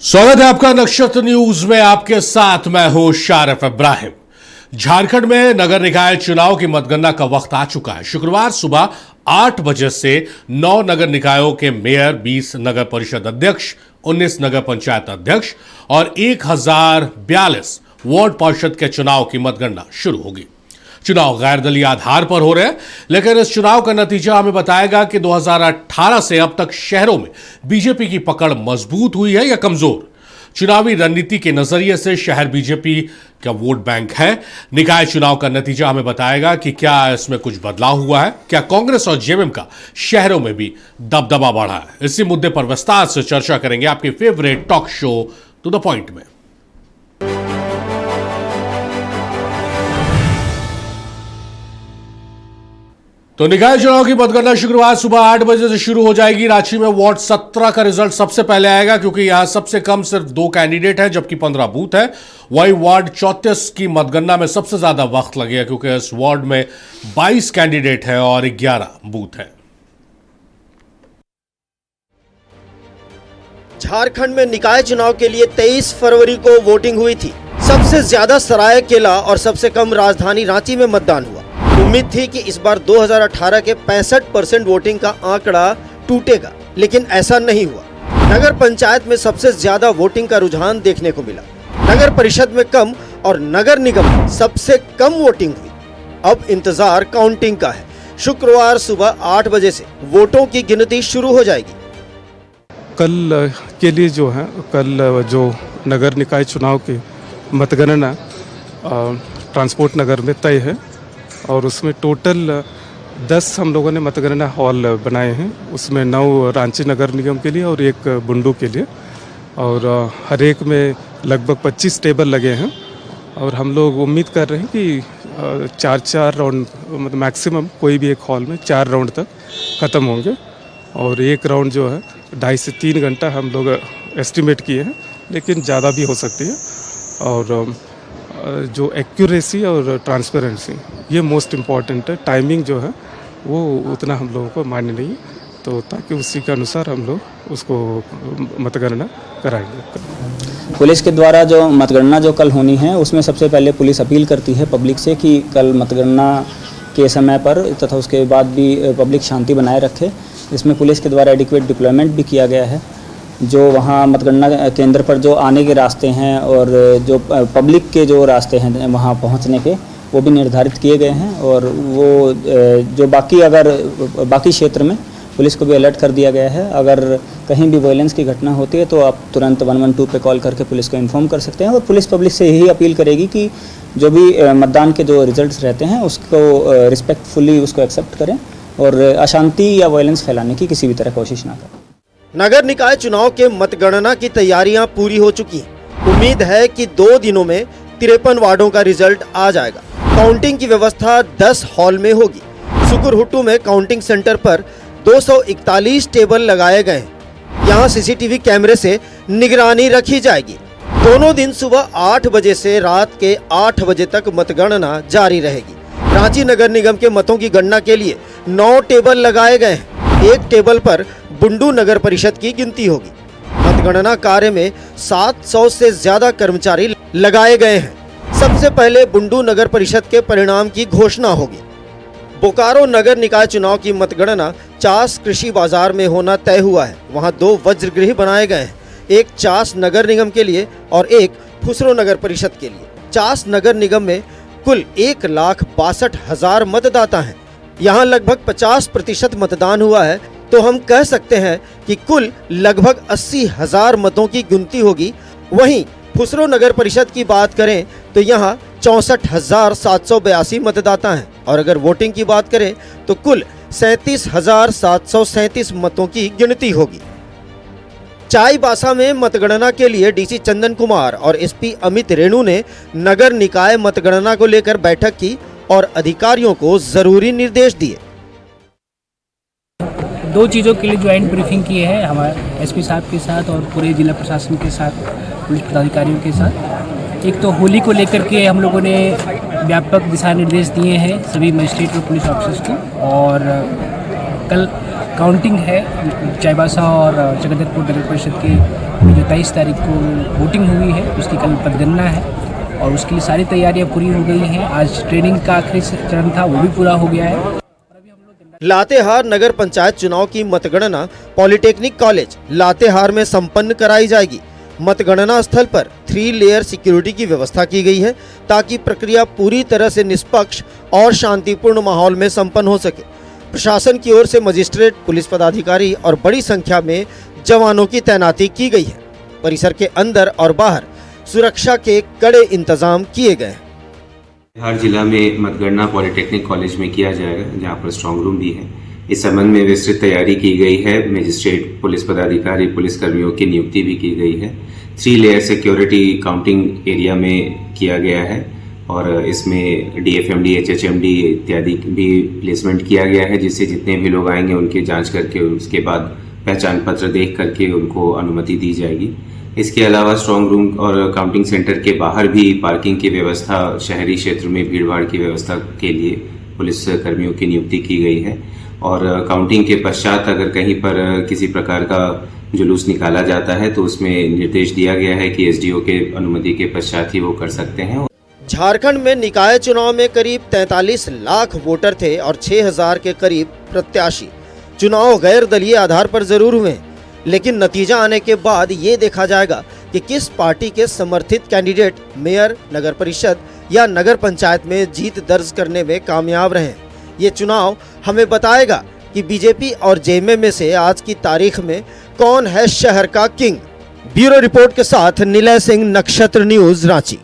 स्वागत है आपका नक्षत्र न्यूज में। आपके साथ मैं हूं शारिफ इब्राहिम। झारखंड में नगर निकाय चुनाव की मतगणना का वक्त आ चुका है। शुक्रवार सुबह 8 बजे से 9 नगर निकायों के मेयर, 20 नगर परिषद अध्यक्ष, 19 नगर पंचायत अध्यक्ष और 1042 वार्ड पार्षद के चुनाव की मतगणना शुरू होगी। चुनाव गैर दलीय आधार पर हो रहे हैं, लेकिन इस चुनाव का नतीजा हमें बताएगा कि 2018 से अब तक शहरों में बीजेपी की पकड़ मजबूत हुई है या कमजोर। चुनावी रणनीति के नजरिए से शहर बीजेपी का वोट बैंक है। निकाय चुनाव का नतीजा हमें बताएगा कि क्या इसमें कुछ बदलाव हुआ है, क्या कांग्रेस और जेएमएम का शहरों में भी दबदबा बढ़ा है। इसी मुद्दे पर विस्तार से चर्चा करेंगे आपके favourite talk show to the point में। तो निकाय चुनाव की मतगणना शुक्रवार सुबह 8 बजे से शुरू हो जाएगी। रांची में वार्ड 17 का रिजल्ट सबसे पहले आएगा, क्योंकि यहां सबसे कम सिर्फ 2 कैंडिडेट हैं, जबकि 15 बूथ है। वही वार्ड 34 की मतगणना में सबसे ज्यादा वक्त लगेगा, क्योंकि इस वार्ड में 22 कैंडिडेट हैं और 11 बूथ हैं। झारखंड में निकाय चुनाव के लिए 23 फरवरी को वोटिंग हुई थी। सबसे ज्यादा सरायकेला और सबसे कम राजधानी रांची में मतदान हुआ। उम्मीद थी कि इस बार 2018 के 65% वोटिंग का आंकड़ा टूटेगा, लेकिन ऐसा नहीं हुआ। नगर पंचायत में सबसे ज्यादा वोटिंग का रुझान देखने को मिला। नगर परिषद में कम और नगर निगम में सबसे कम वोटिंग हुई। अब इंतजार काउंटिंग का है। शुक्रवार सुबह 8 बजे से वोटों की गिनती शुरू हो जाएगी। कल के लिए कल जो नगर निकाय चुनाव की मतगणना ट्रांसपोर्ट नगर में तय है, और उसमें टोटल 10 हम लोगों ने मतगणना हॉल बनाए हैं। उसमें 9 रांची नगर निगम के लिए और 1 बुंडू के लिए, और हर एक में लगभग 25 टेबल लगे हैं। और हम लोग उम्मीद कर रहे हैं कि 4 राउंड, मतलब मैक्सिमम कोई भी एक हॉल में 4 राउंड तक ख़त्म होंगे, और एक राउंड जो है 2.5 से 3 घंटा हम लोग एस्टिमेट किए हैं, लेकिन ज़्यादा भी हो सकती है। और जो एक्यूरेसी और ट्रांसपेरेंसी, ये मोस्ट इम्पॉर्टेंट है। टाइमिंग जो है वो उतना हम लोगों को मान्य नहीं है, तो ताकि उसी के अनुसार हम लोग उसको मतगणना कराएंगे। पुलिस के द्वारा जो मतगणना जो कल होनी है, उसमें सबसे पहले पुलिस अपील करती है पब्लिक से कि कल मतगणना के समय पर तथा उसके बाद भी पब्लिक शांति बनाए रखे। इसमें पुलिस के द्वारा एडिक्वेट डिप्लॉयमेंट भी किया गया है। जो वहाँ मतगणना केंद्र पर जो आने के रास्ते हैं और जो पब्लिक के जो रास्ते हैं वहाँ पहुँचने के, वो भी निर्धारित किए गए हैं। और वो जो बाकी क्षेत्र में पुलिस को भी अलर्ट कर दिया गया है। अगर कहीं भी वायलेंस की घटना होती है तो आप तुरंत 112 पे कॉल करके पुलिस को इन्फॉर्म कर सकते हैं। और पुलिस पब्लिक से यही अपील करेगी कि जो भी मतदान के जो रिजल्ट्स रहते हैं उसको रिस्पेक्टफुली उसको एक्सेप्ट करें, और अशांति या वायलेंस फैलाने की किसी भी तरह कोशिश ना करें। नगर निकाय चुनाव के मतगणना की तैयारियां पूरी हो चुकी हैं। उम्मीद है कि 2 दिनों में 53 वार्डों का रिजल्ट आ जाएगा। काउंटिंग की व्यवस्था 10 हॉल में होगी। सुकुरहुट्टू में काउंटिंग सेंटर पर 241 टेबल लगाए गए हैं। यहाँ सीसीटीवी कैमरे से निगरानी रखी जाएगी। दोनों दिन सुबह 8 बजे से रात के 8 बजे तक मतगणना जारी रहेगी। रांची नगर निगम के मतों की गणना के लिए 9 टेबल लगाए गए हैं। एक टेबल पर बुंडू नगर परिषद की गिनती होगी। मतगणना कार्य में 700 से ज्यादा कर्मचारी लगाए गए हैं। सबसे पहले बुंडू नगर परिषद के परिणाम की घोषणा होगी। बोकारो नगर निकाय चुनाव की मतगणना चास कृषि बाजार में होना तय हुआ है। वहां 2 वज्रगृह बनाए गए हैं, एक चास नगर निगम के लिए और एक फुसरो नगर परिषद के लिए। चास नगर निगम में कुल 1,62,000 मतदाता हैं। यहाँ लगभग 50% मतदान हुआ है, तो हम कह सकते हैं कि कुल लगभग 80,000 मतों की गिनती होगी। वहीं फुसरो नगर परिषद की बात करें तो यहाँ 64,782 मतदाता हैं, और अगर वोटिंग की बात करें तो कुल 37,737 मतों की गिनती होगी। चाईबासा में मतगणना के लिए डीसी चंदन कुमार और एसपी अमित रेणु ने नगर निकाय मतगणना को लेकर बैठक की और अधिकारियों को जरूरी निर्देश दिए। 2 चीज़ों के लिए ज्वाइंट ब्रीफिंग की है हमारे एसपी साहब के साथ और पूरे जिला प्रशासन के साथ, पुलिस पदाधिकारियों के साथ। एक तो होली को लेकर के हम लोगों ने व्यापक दिशा निर्देश दिए हैं सभी मजिस्ट्रेट और पुलिस ऑफिसर्स को, और कल काउंटिंग है चाईबासा और जगदलपुर नगर परिषद के जो 23 तारीख को वोटिंग हुई है उसकी कल मतगणना है और उसके लिए सारी तैयारियां पूरी हो गई हैं। आज ट्रेनिंग का आखिरी चरण था, वो भी पूरा हो गया है। लातेहार नगर पंचायत चुनाव की मतगणना पॉलिटेक्निक कॉलेज लातेहार में संपन्न कराई जाएगी। मतगणना स्थल पर 3 लेयर सिक्योरिटी की व्यवस्था की गई है ताकि प्रक्रिया पूरी तरह से निष्पक्ष और शांतिपूर्ण माहौल में संपन्न हो सके। प्रशासन की ओर से मजिस्ट्रेट, पुलिस पदाधिकारी और बड़ी संख्या में जवानों की तैनाती की गई है। परिसर के अंदर और बाहर सुरक्षा के कड़े इंतजाम किए गए हैं। हर जिला में मतगणना पॉलिटेक्निक कॉलेज में किया जाएगा, जहां पर स्ट्रांग रूम भी है। इस संबंध में विस्तृत तैयारी की गई है। मजिस्ट्रेट, पुलिस पदाधिकारी, पुलिस कर्मियों की नियुक्ति भी की गई है। 3 लेयर सिक्योरिटी काउंटिंग एरिया में किया गया है और इसमें DFMD, HHMD इत्यादि भी प्लेसमेंट किया गया है, जिससे जितने भी लोग आएंगे उनकी जांच करके उसके बाद पहचान पत्र देख करके उनको अनुमति दी जाएगी। इसके अलावा स्ट्रांग रूम और काउंटिंग सेंटर के बाहर भी पार्किंग की व्यवस्था, शहरी क्षेत्र में भीड़भाड़ की व्यवस्था के लिए पुलिस कर्मियों की नियुक्ति की गई है और काउंटिंग के पश्चात अगर कहीं पर किसी प्रकार का जुलूस निकाला जाता है तो उसमें निर्देश दिया गया है कि SDO के अनुमति के पश्चात ही वो कर सकते हैं। झारखंड में निकाय चुनाव में करीब 43 लाख वोटर थे और 6000 के करीब प्रत्याशी। चुनाव गैर दलीय आधार पर जरूर हुए हैं, लेकिन नतीजा आने के बाद ये देखा जाएगा कि किस पार्टी के समर्थित कैंडिडेट मेयर, नगर परिषद या नगर पंचायत में जीत दर्ज करने में कामयाब रहे। ये चुनाव हमें बताएगा कि बीजेपी और JMM में से आज की तारीख में कौन है शहर का किंग। ब्यूरो रिपोर्ट के साथ निलय सिंह, नक्षत्र न्यूज, रांची।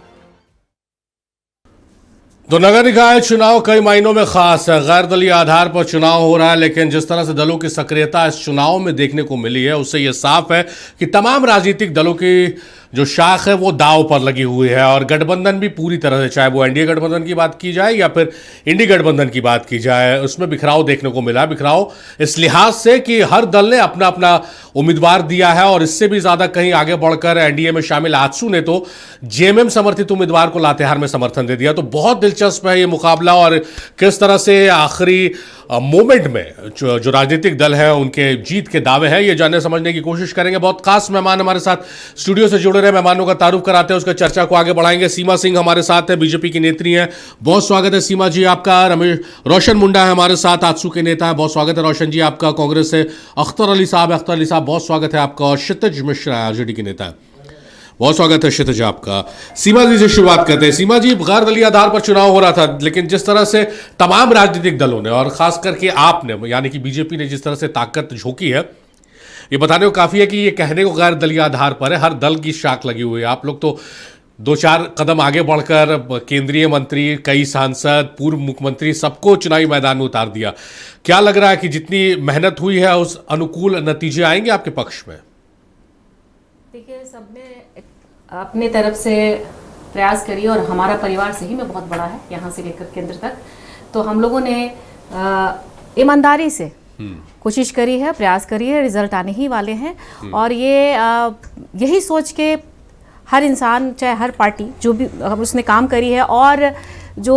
तो नगर निकाय चुनाव कई मायनों में खास है। गैर दलीय आधार पर चुनाव हो रहा है, लेकिन जिस तरह से दलों की सक्रियता इस चुनाव में देखने को मिली है उससे यह साफ है कि तमाम राजनीतिक दलों की जो शाख है वो दांव पर लगी हुई है और गठबंधन भी पूरी तरह से, चाहे वो NDA गठबंधन की बात की जाए या फिर इंडी गठबंधन की बात की जाए, उसमें बिखराव देखने को मिला। बिखराव इस लिहाज से कि हर दल ने अपना अपना उम्मीदवार दिया है और इससे भी ज्यादा कहीं आगे बढ़कर NDA में शामिल आजसू ने तो JMM समर्थित उम्मीदवार को लातेहार में समर्थन दे दिया। तो बहुत दिलचस्प है ये मुकाबला और किस तरह से आखिरी मोमेंट में जो राजनीतिक दल है उनके जीत के दावे हैं, ये जानने समझने की कोशिश करेंगे। बहुत खास मेहमान हमारे साथ स्टूडियो से जुड़े रहे, मेहमानों का तारुफ कराते हैं, उसके चर्चा को आगे बढ़ाएंगे। सीमा सिंह हमारे साथ है, बीजेपी की नेत्री हैं, बहुत स्वागत है सीमा जी आपका। रमेश रोशन मुंडा है हमारे साथ, आजसू के नेता है, बहुत स्वागत है रोशन जी आपका। कांग्रेस से अख्तर अली साहब, बहुत स्वागत है आपका। और क्षितिज मिश्रा RJD के नेता है, बहुत स्वागत है क्षितिज आपका। सीमा जी से शुरुआत करते हैं। सीमा जी, गैर दलीय आधार पर चुनाव हो रहा था, लेकिन जिस तरह से तमाम राजनीतिक दलों ने और खास करके आपने, यानी कि बीजेपी ने जिस तरह से ताकत झोंकी है, ये बताने को काफी है कि ये कहने को गैर दलीय आधार पर है, हर दल की शाख लगी हुई है। आप लोग तो 2-4 कदम आगे बढ़कर केंद्रीय मंत्री, कई सांसद, पूर्व मुख्यमंत्री सबको चुनावी मैदान में उतार दिया। क्या लग रहा है कि जितनी मेहनत हुई है उस अनुकूल नतीजे आएंगे आपके पक्ष में? देखिए, सबने अपने तरफ से प्रयास करी और हमारा परिवार से ही में बहुत बड़ा है, यहाँ से लेकर केंद्र तक। तो हम लोगों ने ईमानदारी से कोशिश करी है, प्रयास करी है, रिजल्ट आने ही वाले हैं। और ये यही सोच के हर इंसान, चाहे हर पार्टी जो भी उसने काम करी है, और जो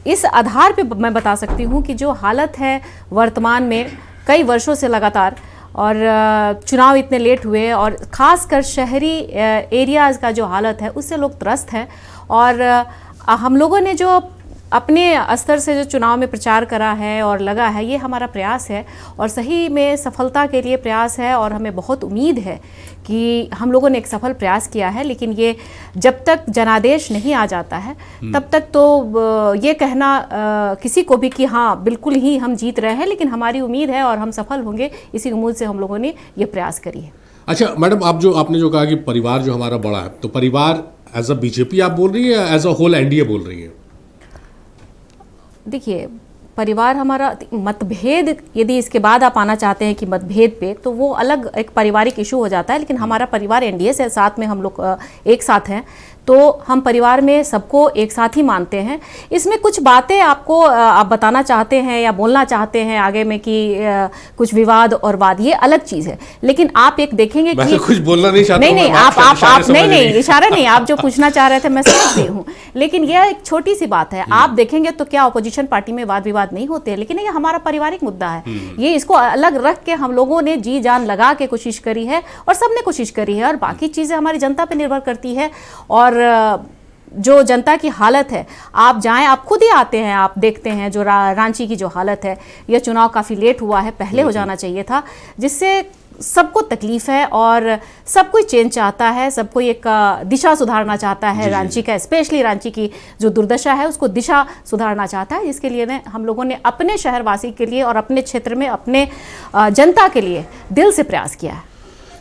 इस आधार पे मैं बता सकती हूँ कि जो हालत है वर्तमान में कई वर्षों से लगातार, और चुनाव इतने लेट हुए और ख़ासकर शहरी एरियाज़ का जो हालत है उससे लोग त्रस्त हैं। और हम लोगों ने जो अपने स्तर से जो चुनाव में प्रचार करा है और लगा है, ये हमारा प्रयास है और सही में सफलता के लिए प्रयास है। और हमें बहुत उम्मीद है कि हम लोगों ने एक सफल प्रयास किया है, लेकिन ये जब तक जनादेश नहीं आ जाता है तब तक तो ये कहना किसी को भी कि हाँ बिल्कुल ही हम जीत रहे हैं, लेकिन हमारी उम्मीद है और हम सफल होंगे, इसी उम्मीद से हम लोगों ने ये प्रयास करी है। अच्छा मैडम, आपने जो कहा कि परिवार जो हमारा बड़ा है, तो परिवार एज अ बीजेपी आप बोल रही है, एज अ होल NDA बोल रही है? देखिए, परिवार हमारा, मतभेद यदि इसके बाद आप आना चाहते हैं कि मतभेद पे, तो वो अलग एक पारिवारिक इशू हो जाता है, लेकिन हमारा परिवार NDA से साथ में हम लोग एक साथ हैं। तो हम परिवार में सबको एक साथ ही मानते हैं। इसमें कुछ बातें आपको आप बताना चाहते हैं या बोलना चाहते हैं आगे में कि कुछ विवाद और वाद, ये अलग चीज़ है, लेकिन आप एक देखेंगे मैं कि तो कुछ बोलना नहीं चाहता। नहीं आप नहीं इशारा नहीं, आप जो पूछना चाह रहे थे मैं समझ रही हूँ, लेकिन यह एक छोटी सी बात है। आप देखेंगे तो क्या अपोजिशन पार्टी में वाद विवाद नहीं होते हैं, लेकिन ये हमारा पारिवारिक मुद्दा है, ये इसको अलग रख के हम लोगों ने जी जान लगा के कोशिश करी है और सबने कोशिश करी है, और बाकी चीज़ें हमारी जनता पे निर्भर करती है। और जो जनता की हालत है, आप जाएं, आप खुद ही आते हैं, आप देखते हैं जो रांची की जो हालत है, यह चुनाव काफ़ी लेट हुआ है, पहले हो जाना चाहिए था, जिससे सबको तकलीफ है और सब कोई चेंज चाहता है, सब कोई एक दिशा सुधारना चाहता है। रांची का, स्पेशली रांची की जो दुर्दशा है उसको दिशा सुधारना चाहता है, जिसके लिए हम लोगों ने अपने शहरवासी के लिए और अपने क्षेत्र में अपने जनता के लिए दिल से प्रयास किया है।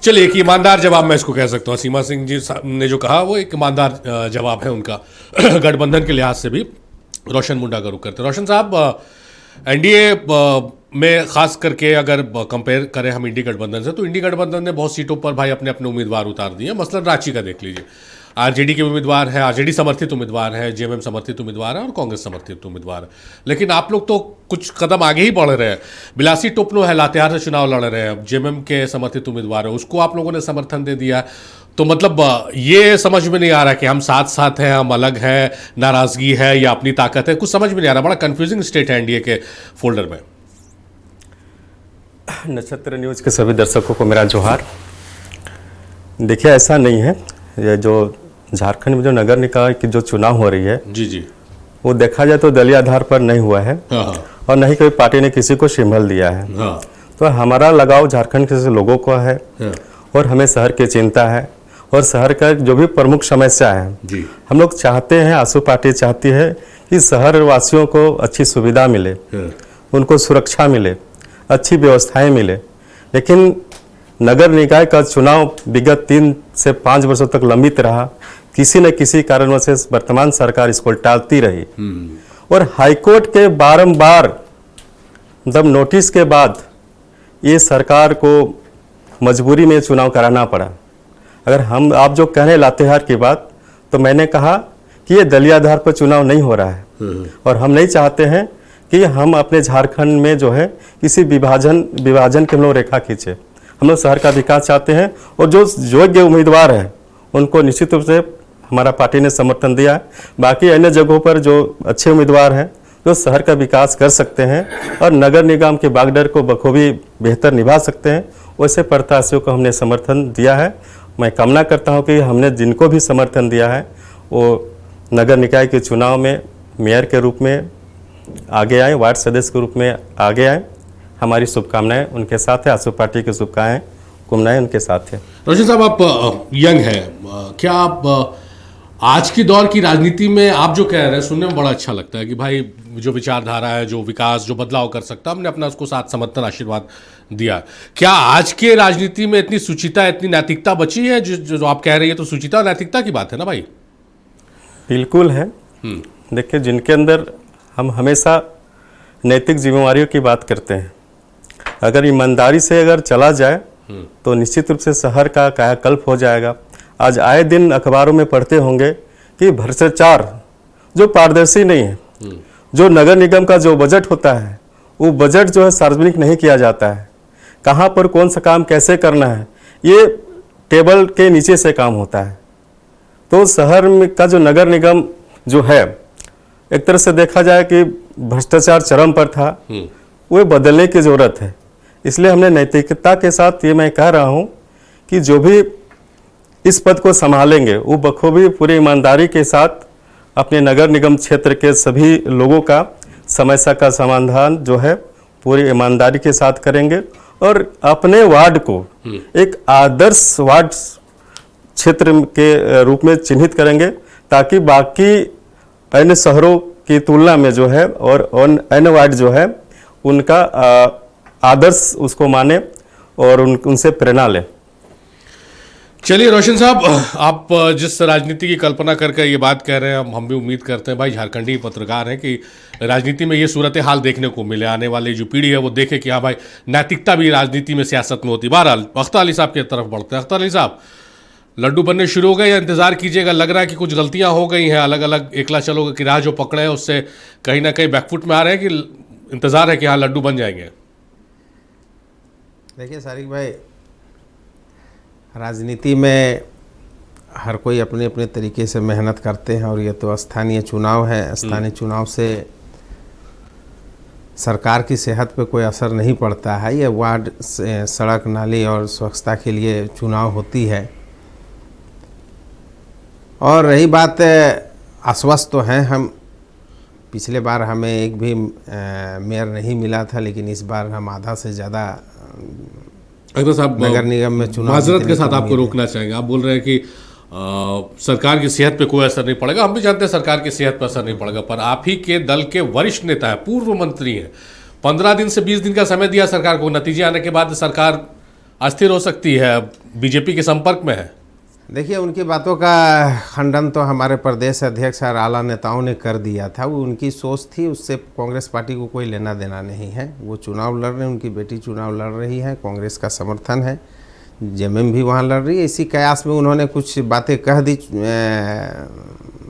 चलिए, एक ईमानदार जवाब मैं इसको कह सकता हूँ। सीमा सिंह जी ने जो कहा वो एक ईमानदार जवाब है उनका गठबंधन के लिहाज से भी। रोशन मुंडा का रुख करते हैं। रोशन साहब, एनडीए में खास करके अगर कंपेयर करें हम इंडी गठबंधन से, तो इंडी गठबंधन ने बहुत सीटों पर भाई अपने अपने उम्मीदवार उतार दिए। मसलन रांची का देख लीजिए, आरजेडी के उम्मीदवार है, आरजेडी समर्थित उम्मीदवार है, जेएमएम समर्थित उम्मीदवार है और कांग्रेस समर्थित उम्मीदवार है। लेकिन आप लोग तो कुछ कदम आगे ही बढ़ रहे हैं। बिलासी टोपनो है, लातेहार से चुनाव लड़ रहे हैं, जेएमएम के समर्थित उम्मीदवार है, उसको आप लोगों ने समर्थन दे दिया। तो मतलब ये समझ में नहीं आ रहा कि हम साथ साथ हैं, हम अलग हैं, नाराजगी है या अपनी ताकत है, कुछ समझ में नहीं आ रहा। बड़ा कंफ्यूजिंग स्टेट है एनडीए के फोल्डर में। नक्षत्र न्यूज़ के सभी दर्शकों को मेरा जोहार। देखिए, ऐसा नहीं है, ये जो झारखंड में जो नगर निकाय की जो चुनाव हो रही है, जी, वो देखा जाए तो दलीय आधार पर नहीं हुआ है। और न ही कोई पार्टी ने किसी को सिंबल दिया है। तो हमारा लगाव झारखंड के लोगों को है और हमें शहर की चिंता है और शहर का जो भी प्रमुख समस्या है, हम लोग चाहते हैं, आसू पार्टी चाहती है कि शहर वासियों को अच्छी सुविधा मिले, उनको सुरक्षा मिले, अच्छी व्यवस्थाएं मिले। लेकिन नगर निकाय का चुनाव विगत 3 से 5 वर्षों तक लंबित रहा। किसी न किसी कारणों से वर्तमान सरकार इसको टालती रही और हाईकोर्ट के बारंबार मतलब नोटिस के बाद ये सरकार को मजबूरी में चुनाव कराना पड़ा। अगर आप जो कह रहे लातेहार की बात, तो मैंने कहा कि ये दलीय आधार पर चुनाव नहीं हो रहा है और हम नहीं चाहते हैं कि हम अपने झारखंड में जो है किसी विभाजन के हम लोग रेखा खींचे। हम लोग शहर का विकास चाहते हैं और जो योग्य उम्मीदवार है उनको निश्चित रूप से हमारा पार्टी ने समर्थन दिया है। बाकी अन्य जगहों पर जो अच्छे उम्मीदवार हैं जो शहर का विकास कर सकते हैं और नगर निगम के बागडोर को बखूबी बेहतर निभा सकते हैं, वैसे प्रत्याशियों को हमने समर्थन दिया है। मैं कामना करता हूं कि हमने जिनको भी समर्थन दिया है वो नगर निकाय के चुनाव में मेयर के रूप में आगे आए, वार्ड सदस्य के रूप में आगे आए। हमारी शुभकामनाएं उनके साथ है, आसू पार्टी की शुभकामनाएं उनके साथ है। रोशन साहब, आप यंग हैं, क्या आप आज की दौर की राजनीति में आप जो कह रहे हैं सुनने में बड़ा अच्छा लगता है कि भाई जो विचारधारा है, जो विकास, जो बदलाव कर सकता है, हमने अपना उसको साथ समर्थन आशीर्वाद दिया। क्या आज के राजनीति में इतनी सुचिता, इतनी नैतिकता बची है? जो आप कह रही है तो सुचिता और नैतिकता की बात है ना भाई? बिल्कुल है। देखिए, जिनके अंदर हम हमेशा नैतिक जिम्मेवारियों की बात करते हैं, अगर ईमानदारी से अगर चला जाए तो निश्चित रूप से शहर का कायाकल्प हो जाएगा। आज आए दिन अखबारों में पढ़ते होंगे कि भ्रष्टाचार जो पारदर्शी नहीं है, जो नगर निगम का जो बजट होता है वो बजट जो है सार्वजनिक नहीं किया जाता है। कहाँ पर कौन सा काम कैसे करना है ये टेबल के नीचे से काम होता है। तो शहर में का जो नगर निगम जो है, एक तरह से देखा जाए कि भ्रष्टाचार चरम पर था, वो बदलने की ज़रूरत है। इसलिए हमने नैतिकता के साथ ये मैं कह रहा हूँ कि जो भी इस पद को संभालेंगे वो बखूबी पूरी ईमानदारी के साथ अपने नगर निगम क्षेत्र के सभी लोगों का समस्या का समाधान जो है पूरी ईमानदारी के साथ करेंगे और अपने वार्ड को एक आदर्श वार्ड क्षेत्र के रूप में चिन्हित करेंगे, ताकि बाकी अन्य शहरों की तुलना में जो है और अन्य वार्ड जो है उनका आदर्श उसको माने और उनसे प्रेरणा ले। चलिए रोशन साहब, आप जिस राजनीति की कल्पना करके ये बात कह रहे हैं, हम भी उम्मीद करते हैं भाई झारखंडी पत्रकार हैं कि राजनीति में ये सूरत हाल देखने को मिले, आने वाली जो पीढ़ी है वो देखे कि हाँ भाई नैतिकता भी राजनीति में, सियासत में होती। बहरहाल अख्तर अली साहब की तरफ बढ़ते हैं। अख्तर अली साहब, लड्डू बनने शुरू हो गए या इंतजार कीजिएगा? लग रहा है कि कुछ गलतियां हो गई हैं, अलग अलग एकला चलो की राह जो पकड़े हैं उससे कहीं ना कहीं बैकफुट में आ रहे हैं, कि इंतजार है कि हाँ लड्डू बन जाएंगे? देखिए सारिक भाई, राजनीति में हर कोई अपने अपने तरीके से मेहनत करते हैं, और ये तो स्थानीय चुनाव है। स्थानीय चुनाव से सरकार की सेहत पे कोई असर नहीं पड़ता है। ये वार्ड से सड़क नाली और स्वच्छता के लिए चुनाव होती है। और रही बात, आश्वस्त तो हैं हम। पिछले बार हमें एक भी मेयर नहीं मिला था, लेकिन इस बार हम आधा से ज़्यादा नगर निगम में चुनाव माजरत के साथ आपको रोकना चाहेंगे। आप बोल रहे हैं कि सरकार की सेहत पे कोई असर नहीं पड़ेगा। हम भी जानते हैं सरकार की सेहत पर असर नहीं पड़ेगा, पर आप ही के दल के वरिष्ठ नेता है, पूर्व मंत्री हैं, 15 दिन से 20 दिन का समय दिया सरकार को, नतीजे आने के बाद सरकार अस्थिर हो सकती है, बीजेपी के संपर्क में है। देखिए, उनकी बातों का खंडन तो हमारे प्रदेश अध्यक्ष और आला नेताओं ने कर दिया था। वो उनकी सोच थी, उससे कांग्रेस पार्टी को कोई लेना देना नहीं है। वो चुनाव लड़ रहे हैं, उनकी बेटी चुनाव लड़ रही है, कांग्रेस का समर्थन है, जेएमएम भी वहाँ लड़ रही है। इसी कयास में उन्होंने कुछ बातें कह दी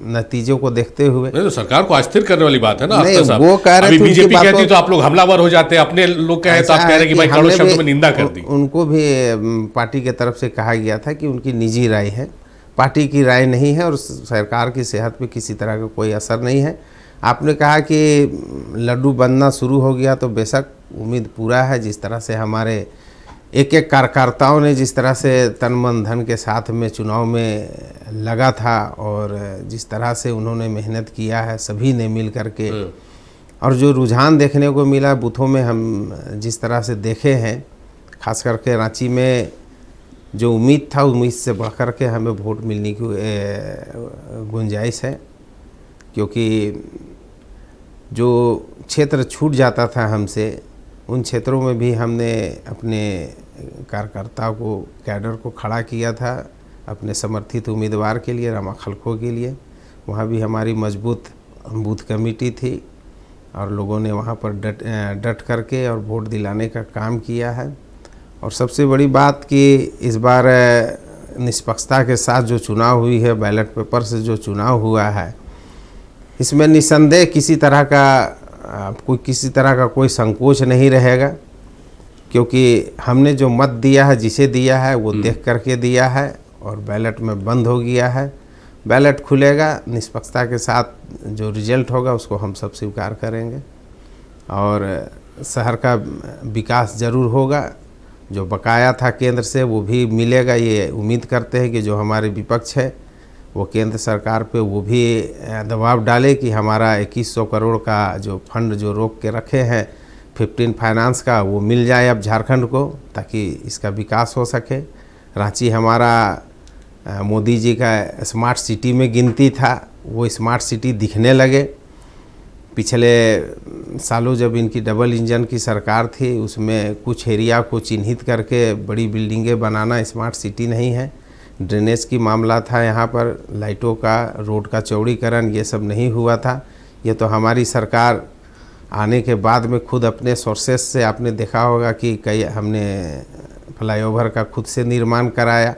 नतीजों को देखते हुए। नहीं तो सरकार को अस्थिर करने वाली बात है ना। नहीं, वो कह रहे थे बीजेपी कहती तो आप लोग हमलावर हो जाते हैं, अपने लोग कहे तो आप कह रहे हैं कि भाई कड़वे शब्द में निंदा कर दी। उनको भी पार्टी के तरफ से कहा गया था कि उनकी निजी राय है, पार्टी की राय नहीं है, और सरकार की सेहत पे किसी तरह का कोई असर नहीं है। आपने कहा कि लड्डू बनना शुरू हो गया, तो बेशक उम्मीद पूरा है। जिस तरह से हमारे एक एक कार्यकर्ताओं ने जिस तरह से तन मन धन के साथ में चुनाव में लगा था, और जिस तरह से उन्होंने मेहनत किया है सभी ने मिल करके, और जो रुझान देखने को मिला बूथों में, हम जिस तरह से देखे हैं, खास करके रांची में जो उम्मीद था उम्मीद से बढ़ कर के हमें वोट मिलने की गुंजाइश है। क्योंकि जो क्षेत्र छूट जाता था हमसे, उन क्षेत्रों में भी हमने अपने कार्यकर्ताओं को, कैडर को खड़ा किया था अपने समर्थित उम्मीदवार के लिए, रमा खलखो के लिए। वहाँ भी हमारी मजबूत बूथ कमेटी थी, और लोगों ने वहाँ पर डट करके और वोट दिलाने का काम किया है। और सबसे बड़ी बात कि इस बार निष्पक्षता के साथ जो चुनाव हुई है, बैलेट पेपर से जो चुनाव हुआ है, इसमें निसंदेह किसी तरह का कोई संकोच नहीं रहेगा। क्योंकि हमने जो मत दिया है, जिसे दिया है, वो देख करके दिया है, और बैलेट में बंद हो गया है। बैलेट खुलेगा, निष्पक्षता के साथ जो रिजल्ट होगा उसको हम सब स्वीकार करेंगे, और शहर का विकास जरूर होगा। जो बकाया था केंद्र से वो भी मिलेगा। ये उम्मीद करते हैं कि जो हमारे विपक्ष है वो केंद्र सरकार पे वो भी दबाव डाले कि हमारा 2100 करोड़ का जो फंड जो रोक के रखे हैं 15 फाइनेंस का, वो मिल जाए अब झारखंड को, ताकि इसका विकास हो सके। रांची हमारा मोदी जी का स्मार्ट सिटी में गिनती था, वो स्मार्ट सिटी दिखने लगे। पिछले सालों जब इनकी डबल इंजन की सरकार थी, उसमें कुछ एरिया को चिन्हित करके बड़ी बिल्डिंगें बनाना स्मार्ट सिटी नहीं है। ड्रेनेज की मामला था, यहाँ पर लाइटों का, रोड का चौड़ीकरण, ये सब नहीं हुआ था। ये तो हमारी सरकार आने के बाद में खुद अपने सोर्सेस से, आपने देखा होगा कि कई हमने फ्लाईओवर का खुद से निर्माण कराया,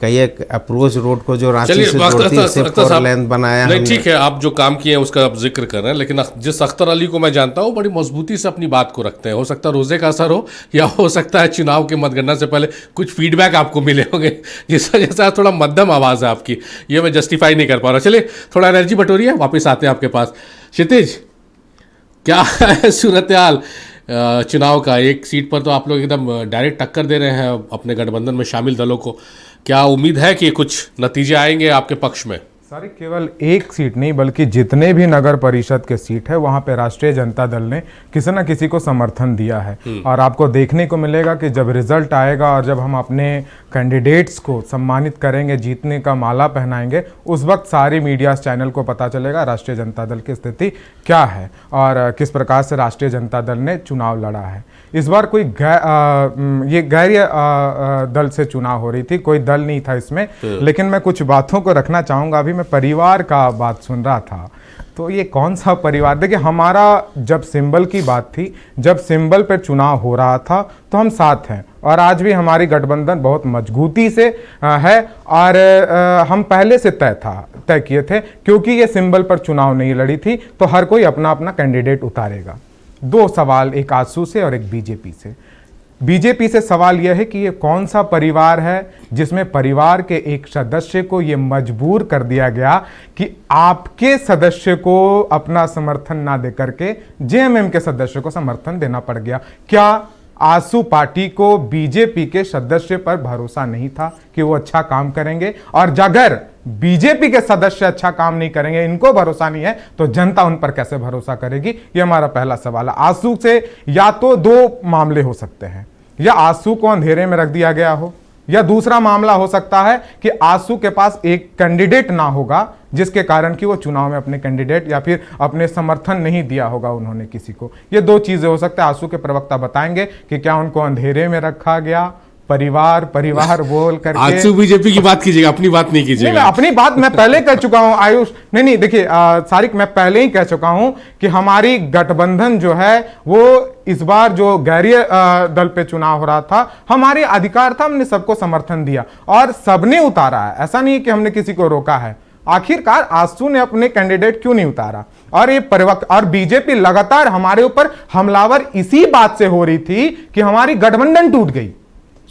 कई एक अप्रोच रोड को जो रांची से जोड़ती है, 4 लेन बनाया। नहीं ठीक है, आप जो काम किए हैं उसका आप जिक्र कर रहे हैं, लेकिन जिस अख्तर अली को मैं जानता हूँ बड़ी मजबूती से अपनी बात को रखते हैं। हो सकता है रोजे का असर हो, या हो सकता है चुनाव के मतगणना से पहले कुछ फीडबैक आपको मिले होंगे, जिस वजह से थोड़ा मध्यम आवाज़ है आपकी, ये मैं जस्टिफाई नहीं कर पा रहा। चलिए थोड़ा एनर्जी बटोरिए, वापस आते हैं आपके पास। क्षितिज, क्या है सूरत हाल चुनाव का? एक सीट पर तो आप लोग एकदम डायरेक्ट टक्कर दे रहे हैं अपने गठबंधन में शामिल दलों को। क्या उम्मीद है कि कुछ नतीजे आएंगे आपके पक्ष में? सारी केवल एक सीट नहीं बल्कि जितने भी नगर परिषद के सीट है वहां पे राष्ट्रीय जनता दल ने किसी न किसी को समर्थन दिया है। और आपको देखने को मिलेगा कि जब रिजल्ट आएगा और जब हम अपने कैंडिडेट्स को सम्मानित करेंगे, जीतने का माला पहनाएंगे, उस वक्त सारी मीडिया चैनल को पता चलेगा राष्ट्रीय जनता दल की स्थिति क्या है और किस प्रकार से राष्ट्रीय जनता दल ने चुनाव लड़ा है। इस बार कोई गैर दल से चुनाव हो रही थी, कोई दल नहीं था इसमें। लेकिन मैं कुछ बातों को रखना चाहूँगा। अभी मैं परिवार का बात सुन रहा था तो ये कौन सा परिवार? देखिए, हमारा जब सिंबल की बात थी, जब सिंबल पर चुनाव हो रहा था तो हम साथ हैं, और आज भी हमारी गठबंधन बहुत मजबूती से है, और हम पहले से तय किए थे, क्योंकि ये सिंबल पर चुनाव नहीं लड़ी थी तो हर कोई अपना अपना कैंडिडेट उतारेगा। दो सवाल, एक आजसू से और एक बीजेपी से। बीजेपी से सवाल यह है कि ये कौन सा परिवार है जिसमें परिवार के एक सदस्य को ये मजबूर कर दिया गया कि आपके सदस्य को अपना समर्थन ना दे करके जेएमएम के सदस्य को समर्थन देना पड़ गया। क्या आजसू पार्टी को बीजेपी के सदस्य पर भरोसा नहीं था कि वो अच्छा काम करेंगे? और अगर बीजेपी के सदस्य अच्छा काम नहीं करेंगे, इनको भरोसा नहीं है, तो जनता उन पर कैसे भरोसा करेगी? ये हमारा पहला सवाल है। आजसू से या तो दो मामले हो सकते हैं, या आजसू को अंधेरे में रख दिया गया हो, या दूसरा मामला हो सकता है कि आजसू के पास एक कैंडिडेट ना होगा जिसके कारण कि वो चुनाव में अपने कैंडिडेट या फिर अपने समर्थन नहीं दिया होगा उन्होंने किसी को। ये दो चीजें हो सकता है। आजसू के प्रवक्ता बताएंगे कि क्या उनको अंधेरे में रखा गया, परिवार बोल करके। आजसू बीजेपी की बात कीजिएगा, अपनी बात नहीं कीजिएगा। अपनी बात मैं पहले कह चुका हूं आयुष। नहीं देखिए सारिक, मैं पहले ही कह चुका हूं कि हमारी गठबंधन जो है वो इस बार जो गैरीय दल पे चुनाव हो रहा था, हमारे अधिकार था, हमने सबको समर्थन दिया और सबने उतारा है। ऐसा नहीं कि हमने किसी को रोका है। आखिरकार आजसू ने अपने कैंडिडेट क्यों नहीं उतारा? और ये और बीजेपी लगातार हमारे ऊपर हमलावर इसी बात से हो रही थी कि हमारी गठबंधन टूट गई।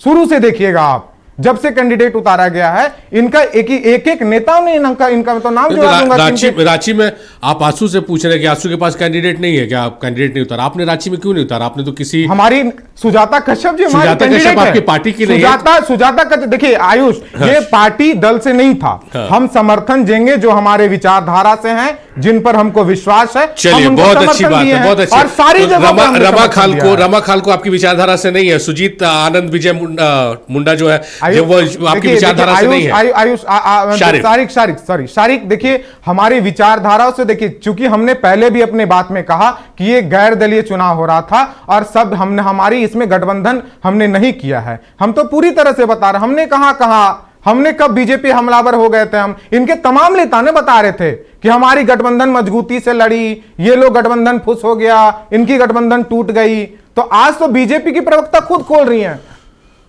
शुरू से देखिएगा आप, जब से कैंडिडेट उतारा गया है, इनका एक नेताओं ने इनका तो नाम जोड़ा दूंगा। रांची में आप आजसू से पूछ रहे हैं कि आजसू के पास कैंडिडेट नहीं है, क्या आप कैंडिडेट नहीं उतारा? आपने रांची में क्यों नहीं उतारा? आपने तो किसी हमारी सुजाता कश्यप जी, सुजाता कश्यप आपकी पार्टी की नहीं है। सुजाता कश्यप, देखिए आयुष, ये पार्टी दल से नहीं था। हम समर्थन देंगे जो हमारे विचारधारा से हैं, जिन पर हमको विश्वास है। चलिए, बहुत अच्छी बात है, बहुत अच्छी। और सारी रमा खाल को आपकी विचारधारा से नहीं है। सुजीत आनंद विजय मुंडा जो है वो आपकी विचारधारा से नहीं है। आयुष शारिक, देखिए हमारी विचारधाराओं से, देखिए चूंकि हमने पहले भी अपने बात में कहा कि ये गैर दलीय चुनाव हो रहा था और सब हमने हमारी इसमें गठबंधन हमने नहीं किया है। हम तो पूरी तरह से बता रहे, हमने कहा हमने कब बीजेपी हमलावर हो गए थे? हम इनके तमाम नेता ने बता रहे थे कि हमारी गठबंधन मजबूती से लड़ी, ये लोग गठबंधन फुस हो गया, इनकी गठबंधन टूट गई। तो आज तो बीजेपी की प्रवक्ता खुद खोल रही हैं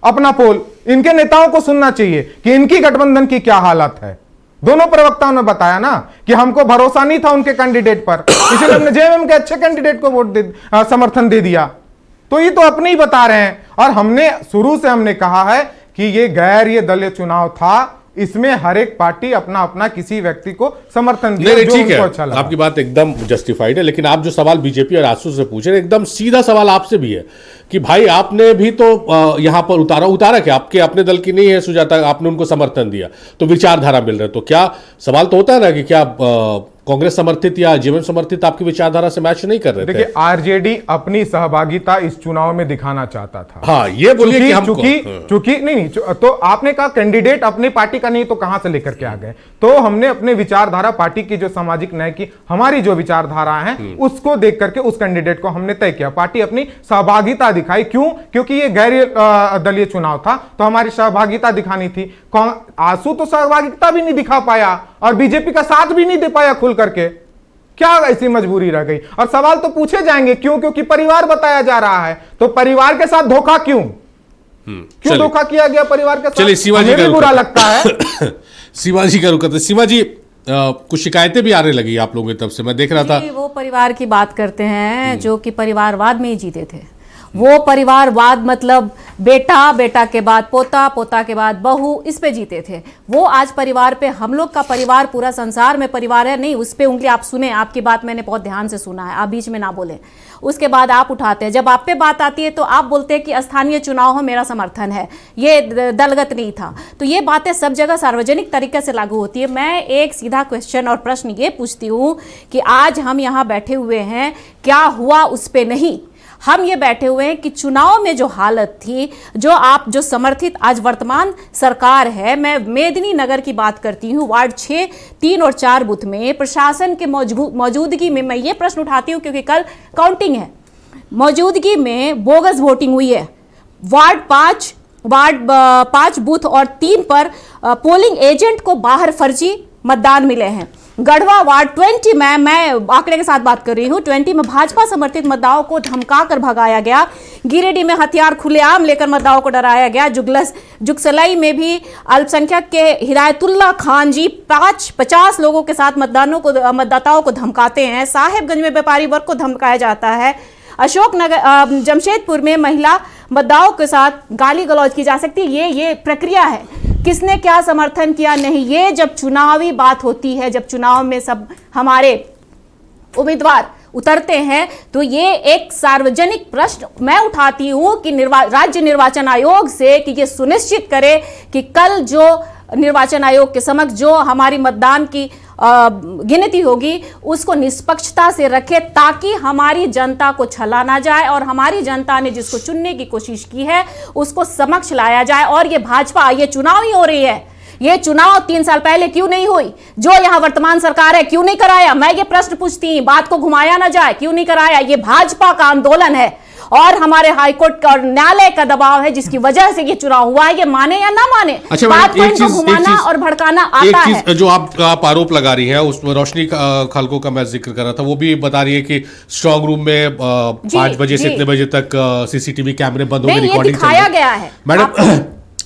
अपना पोल। इनके नेताओं को सुनना चाहिए कि इनकी गठबंधन की क्या हालत है। दोनों प्रवक्ताओं ने बताया ना कि हमको भरोसा नहीं था उनके कैंडिडेट पर, इसलिए हमने जेएमएम के अच्छे कैंडिडेट को समर्थन दे दिया। तो ये तो अपने ही बता रहे हैं। और हमने शुरू से हमने कहा है कि ये दलीय चुनाव था, इसमें हर एक पार्टी अपना अपना किसी व्यक्ति को समर्थन दिया जो उनको अच्छा लगा। आपकी बात एकदम जस्टिफाइड है, लेकिन आप जो सवाल बीजेपी और आजसू से पूछ रहे हैं, एकदम सीधा सवाल आपसे भी है कि भाई आपने भी तो यहां पर उतारा क्या? आपके अपने दल की नहीं है सुजाता, आपने उनको समर्थन दिया तो विचारधारा मिल रहा है। तो क्या सवाल तो होता है ना कि क्या कांग्रेस समर्थित या जेएमएम समर्थित आपकी विचारधारा से मैच नहीं कर रहे थे? देखिए, आरजेडी अपनी सहभागिता इस चुनाव में दिखाना चाहता था। हाँ, ये बोलिए कि हमको चूंकि नहीं, तो आपने कहा कैंडिडेट अपनी पार्टी का नहीं तो कहां से लेकर के आ गए? तो हमने अपने विचारधारा, पार्टी की जो सामाजिक न्याय की हमारी जो विचारधारा है उसको देख करके उस कैंडिडेट को हमने तय किया। पार्टी अपनी सहभागिता दिखाई। क्यों? क्योंकि ये गैर दलीय चुनाव था तो हमारी सहभागिता दिखानी थी। आजसू तो सहभागिता भी नहीं दिखा पाया और बीजेपी का साथ भी नहीं दे पाया खुल करके। क्या ऐसी मजबूरी रह गई? और सवाल तो पूछे जाएंगे क्यों? क्योंकि परिवार बताया जा रहा है। तो परिवार के साथ धोखा क्यों धोखा किया गया परिवार के साथ? चलिए, शिवाजी भी बुरा लगता है। शिवाजी का रुख करते। शिवाजी, कुछ शिकायतें भी आने लगी आप लोगों की तरफ से, मैं देख रहा था। वो परिवार की बात करते हैं जो कि परिवारवाद में ही जीते थे। वो परिवारवाद मतलब बेटा के बाद पोता के बाद बहू, इस पे जीते थे। वो आज परिवार पे, हम लोग का परिवार पूरा संसार में परिवार है, नहीं उस पे उंगली आप सुने। आपकी बात मैंने बहुत ध्यान से सुना है, आप बीच में ना बोले। उसके बाद आप उठाते हैं, जब आप पे बात आती है तो आप बोलते हैं कि स्थानीय चुनाव हो, मेरा समर्थन है, ये दलगत नहीं था। तो ये बातें सब जगह सार्वजनिक तरीके से लागू होती है। मैं एक सीधा क्वेश्चन और प्रश्न ये पूछती हूँ कि आज हम यहाँ बैठे हुए हैं, क्या हुआ उस पे नहीं, हम ये बैठे हुए हैं कि चुनाव में जो हालत थी, जो समर्थित आज वर्तमान सरकार है, मैं मेदिनी नगर की बात करती हूँ, वार्ड 6, 3 और 4 बूथ में प्रशासन के मौजूदगी में मैं ये प्रश्न उठाती हूँ क्योंकि कल काउंटिंग है, मौजूदगी में बोगस वोटिंग हुई है। वार्ड 5 बूथ और 3 पर पोलिंग एजेंट को बाहर फर्जी मतदान मिले हैं। गढ़वा वार्ड 20 में, मैं आंकड़े के साथ बात कर रही हूं, 20 में भाजपा समर्थित मतदाताओं को धमकाकर भगाया गया। गिरिडीह में हथियार खुलेआम लेकर मतदाताओं को डराया गया। जुगसलाई में भी अल्पसंख्यक के हिदायतुल्लाह खान जी 50 लोगों के साथ मतदाताओं को धमकाते हैं। साहेबगंज में व्यापारी वर्ग को धमकाया जाता है। अशोकनगर, जमशेदपुर में महिला मतदाताओं के साथ गाली गलौज की जा सकती है। ये प्रक्रिया है, किसने क्या समर्थन किया नहीं, ये जब चुनावी बात होती है, जब चुनाव में सब हमारे उम्मीदवार उतरते हैं, तो ये एक सार्वजनिक प्रश्न मैं उठाती हूं कि राज्य निर्वाचन आयोग से कि ये सुनिश्चित करे कि कल जो निर्वाचन आयोग के समक्ष जो हमारी मतदान की गिनती होगी उसको निष्पक्षता से रखे, ताकि हमारी जनता को छला ना जाए और हमारी जनता ने जिसको चुनने की कोशिश की है उसको समक्ष लाया जाए। और ये भाजपा, ये चुनाव ही हो रही है, ये चुनाव 3 साल पहले क्यों नहीं हुई? जो यहाँ वर्तमान सरकार है क्यों नहीं कराया? मैं ये प्रश्न पूछती हूँ, बात को घुमाया ना जाए, क्यों नहीं कराया? ये भाजपा का आंदोलन है और हमारे हाईकोर्ट का और न्यायालय का दबाव है जिसकी वजह से ये चुनाव हुआ है। ये माने या ना माने, अच्छा, बात को इनको घुमाना और भड़काना आता है। जो आप आरोप लगा रही है उसमें रोशनी खालको का मैं जिक्र कर रहा था, वो भी बता रही है कि स्ट्रांग रूम में 5 बजे से इतने बजे तक सीसीटीवी कैमरे बंद होंगे, रिकॉर्डिंग दिखाया गया है। मैडम,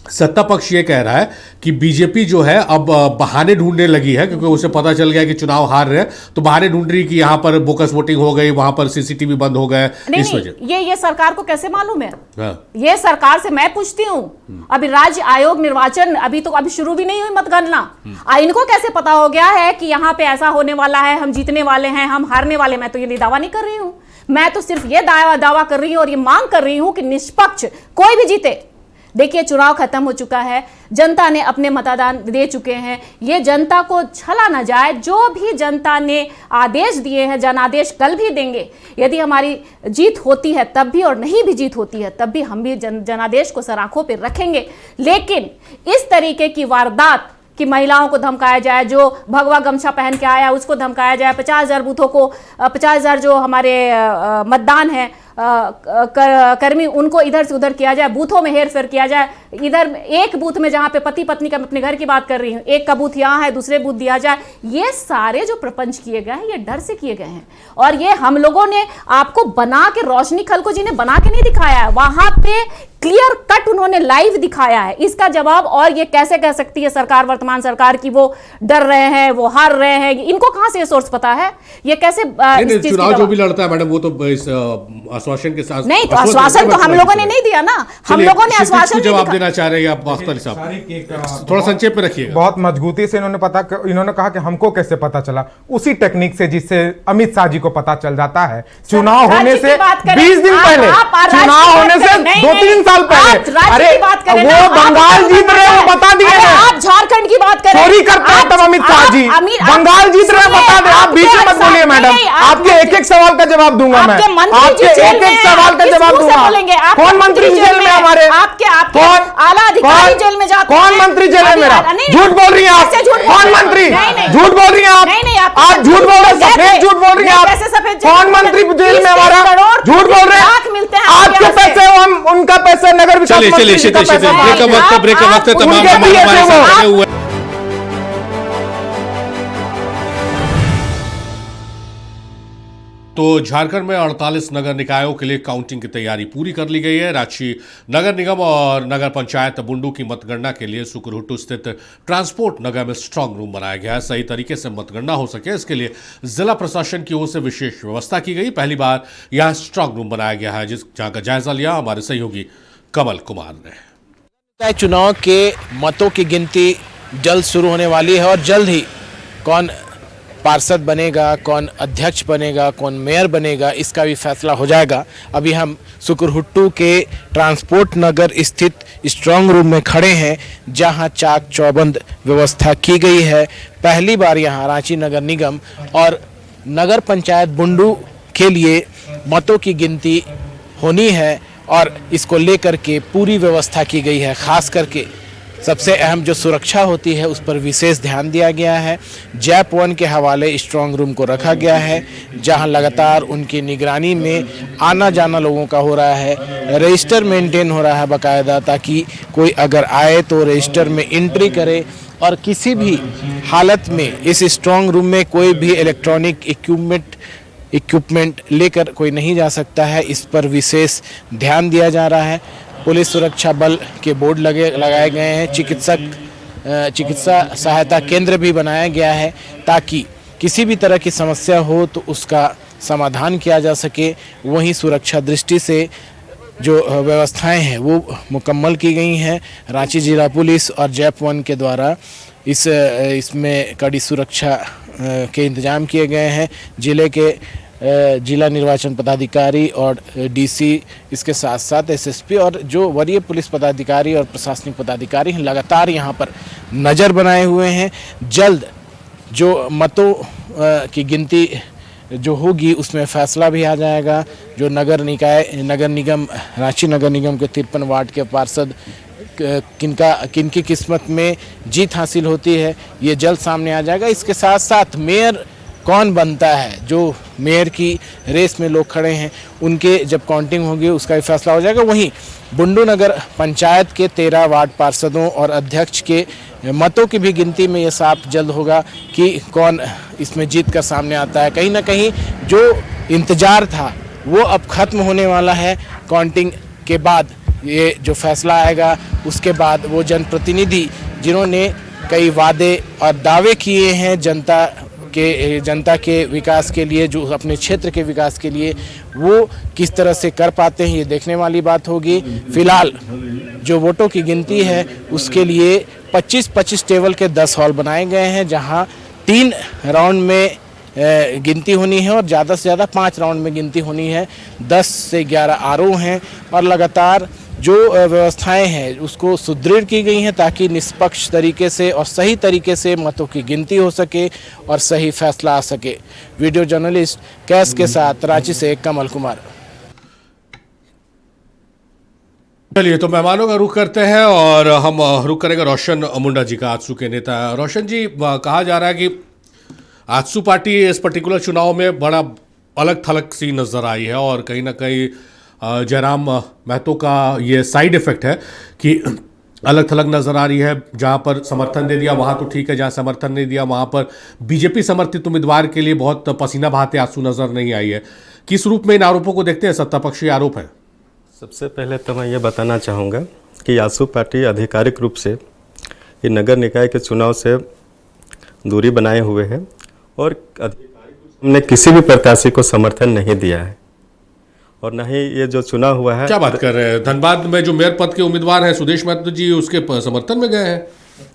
सत्ता पक्ष ये कह रहा है कि बीजेपी जो है अब बहाने ढूंढने लगी है, क्योंकि उसे पता चल गया कि चुनाव हार रहे हैं, तो बहाने ढूंढ रही कि यहाँ पर बोकस वोटिंग हो गई, वहां पर सीसीटीवी बंद हो गए, इस वजह। ये सरकार को कैसे मालूम है? ये सरकार से मैं पूछती हूँ। अभी राज्य आयोग निर्वाचन अभी शुरू भी नहीं हुई मतगणना, इनको कैसे पता हो गया है कि यहाँ पे ऐसा होने वाला है, हम जीतने वाले हैं, हम हारने वाले? मैं तो ये दावा नहीं कर रही हूँ, मैं तो सिर्फ ये दावा कर रही हूँ और ये मांग कर रही हूँ कि निष्पक्ष कोई भी जीते। देखिए, चुनाव खत्म हो चुका है, जनता ने अपने मतदान दे चुके हैं, ये जनता को छला ना जाए। जो भी जनता ने आदेश दिए हैं, जनादेश कल भी देंगे। यदि हमारी जीत होती है तब भी और नहीं भी जीत होती है तब भी हम भी जनादेश को सराखों पे रखेंगे। लेकिन इस तरीके की वारदात कि महिलाओं को धमकाया जाए, जो भगवा गमछा पहन के आया उसको धमकाया जाए, 50,000 बूथों को 50,000 जो हमारे मतदान है कर्मी उनको इधर से उधर किया जाए, बूथों में हेर फेर किया जाए। इधर एक बूथ में जहां पे पति पत्नी का, अपने घर की बात कर रही हूं, एक का बूथ यहां है, दूसरे बूथ दिया जाए। ये सारे जो प्रपंच किए गए हैं ये डर से किए गए हैं और ये हम लोगों ने आपको बना के, रोशनी खलको जी ने बना के नहीं दिखाया है, वहां पे क्लियर कट उन्होंने लाइव दिखाया है। इसका जवाब और ये कैसे कह सकती है सरकार, वर्तमान सरकार, की वो डर रहे हैं, वो हार रहे हैं? इनको कहां से ये सोर्स पता है? ये कैसे चुनाव जो भी लड़ता है मैडम, वो तो इस आश्वासन के साथ नहीं, तो आश्वासन तो हम लोगों ने नहीं दिया ना, हम लोगों ने आश्वासन जवाब देना चाह रहे हैं आप वास्तव साहब, थोड़ा संक्षेप में रखिए। बहुत मजबूती से इन्होंने कहा कि हमको कैसे पता चला, उसी टेक्निक से जिससे अमित शाह जी को पता चल जाता है। चुनाव होने से 20 दिन पहले, चुनाव होने से 2-3 साल पहले, अरे वो बंगाल जीत रहे हैं बता दिए हैं, आप झारखंड की बात करें, चोरी करते हैं तब अमित शाह जी, बंगाल जीत रहे हैं बता दें। आप बीच में मत बोलिए मैडम, आपके एक सवाल का जवाब दूंगा मैं, आपके एक सवाल का जवाब दूंगा। कौन मंत्री जेल में हमारे? कौन आला अधिकारी जेल में जाते हैं? कौन मंत्री जेल में मेरा? झूठ बोल रही हैं आप, कौन मंत्री? झूठ बोल रही हैं आप झूठ बोल रहे हैं, सफेद झूठ बोल रही हैं आप। कौन मंत्री जेल में हमारा? झूठ बोल रहे हैं। आपके पैसे, हम उनका पैसा नगर विकास मंत्री ब्रेक का वक्त तमाम। तो झारखंड में 48 नगर निकायों के लिए काउंटिंग की तैयारी पूरी कर ली गई है। रांची नगर निगम और नगर पंचायत बुंडू की मतगणना के लिए सुकुरहुट्टू स्थित ट्रांसपोर्ट नगर में स्ट्रांग रूम बनाया गया है। सही तरीके से मतगणना हो सके इसके लिए जिला प्रशासन की ओर से विशेष व्यवस्था की गई। पहली बार यहां स्ट्रांग रूम बनाया गया है, जहां का जायजा लिया हमारे सहयोगी कमल कुमार ने। चुनाव के मतों की गिनती जल्द शुरू होने वाली है और जल्द ही कौन पार्षद बनेगा, कौन अध्यक्ष बनेगा, कौन मेयर बनेगा, इसका भी फैसला हो जाएगा। अभी हम सुकुरहुट्टू के ट्रांसपोर्ट नगर स्थित स्ट्रांग रूम में खड़े हैं, जहां चाक चौबंद व्यवस्था की गई है। पहली बार यहां रांची नगर निगम और नगर पंचायत बुंडू के लिए मतों की गिनती होनी है और इसको लेकर के पूरी व्यवस्था की गई है। खास करके सबसे अहम जो सुरक्षा होती है उस पर विशेष ध्यान दिया गया है। जैप 1 के हवाले स्ट्रांग रूम को रखा गया है, जहां लगातार उनकी निगरानी में आना जाना लोगों का हो रहा है। रजिस्टर मेंटेन हो रहा है बाकायदा, ताकि कोई अगर आए तो रजिस्टर में एंट्री करे, और किसी भी हालत में इस स्ट्रांग रूम में कोई भी इलेक्ट्रॉनिक इक्विपमेंट लेकर कोई नहीं जा सकता है। इस पर विशेष ध्यान दिया जा रहा है। पुलिस सुरक्षा बल के बोर्ड लगाए गए हैं। चिकित्सा सहायता केंद्र भी बनाया गया है ताकि किसी भी तरह की समस्या हो तो उसका समाधान किया जा सके। वहीं सुरक्षा दृष्टि से जो व्यवस्थाएं हैं वो मुकम्मल की गई हैं। रांची जिला पुलिस और जैप 1 के द्वारा इसमें कड़ी सुरक्षा के इंतजाम किए गए हैं। जिले के जिला निर्वाचन पदाधिकारी और डीसी, इसके साथ साथ एसएसपी और जो वरीय पुलिस पदाधिकारी और प्रशासनिक पदाधिकारी हैं लगातार यहाँ पर नज़र बनाए हुए हैं। जल्द जो मतों की गिनती जो होगी उसमें फैसला भी आ जाएगा। जो नगर निगम रांची नगर निगम के 53 वार्ड के पार्षद किनकी किस्मत में जीत हासिल होती है ये जल्द सामने आ जाएगा। इसके साथ साथ मेयर कौन बनता है, जो मेयर की रेस में लोग खड़े हैं उनके जब काउंटिंग होगी उसका भी फैसला हो जाएगा। वहीं बुंडू नगर पंचायत के 13 वार्ड पार्षदों और अध्यक्ष के मतों की भी गिनती में ये साफ जल्द होगा कि कौन इसमें जीत कर सामने आता है। कहीं ना कहीं जो इंतजार था वो अब खत्म होने वाला है। काउंटिंग के बाद ये जो फैसला आएगा उसके बाद वो जनप्रतिनिधि जिन्होंने कई वादे और दावे किए हैं जनता के विकास के लिए, जो अपने क्षेत्र के विकास के लिए, वो किस तरह से कर पाते हैं ये देखने वाली बात होगी। फिलहाल जो वोटों की गिनती है उसके लिए 25-25 टेबल के 10 हॉल बनाए गए हैं जहां 3 राउंड में गिनती होनी है और ज़्यादा से ज़्यादा 5 राउंड में गिनती होनी है। 10 से 11 आरओ हैं और लगातार जो व्यवस्थाएं हैं उसको सुदृढ़ की गई हैं ताकि निष्पक्ष तरीके से और सही तरीके से मतों की गिनती हो सके और सही फैसला आ सके। वीडियो जर्नलिस्ट कैस के साथ रांची से कमल कुमार। चलिए तो मेहमानों का रुख करते हैं और हम रुख करेंगे रोशन मुंडा जी का, आजसू के नेता। रोशन जी, कहा जा रहा है कि आजसू पार्टी इस पर्टिकुलर चुनाव में बड़ा अलग थलग सी नजर आई है और कहीं ना कहीं जयराम महतो का ये साइड इफेक्ट है कि अलग थलग नजर आ रही है। जहां पर समर्थन दे दिया वहां तो ठीक है, जहां समर्थन नहीं दिया वहां पर बीजेपी समर्थित उम्मीदवार के लिए बहुत पसीना बहाते आंसू नजर नहीं आई है। किस रूप में इन आरोपों को देखते हैं? सत्तापक्षी आरोप है। सबसे पहले तो मैं ये बताना चाहूँगा कि आजसू पार्टी आधिकारिक रूप से ये नगर निकाय के चुनाव से दूरी बनाए हुए है और हमने किसी भी प्रत्याशी को समर्थन नहीं दिया है और न ही ये जो चुनाव हुआ है। क्या बात कर रहे हैं? धनबाद में जो मेयर पद के उम्मीदवार हैं सुदेश महतो जी, उसके समर्थन में गए हैं?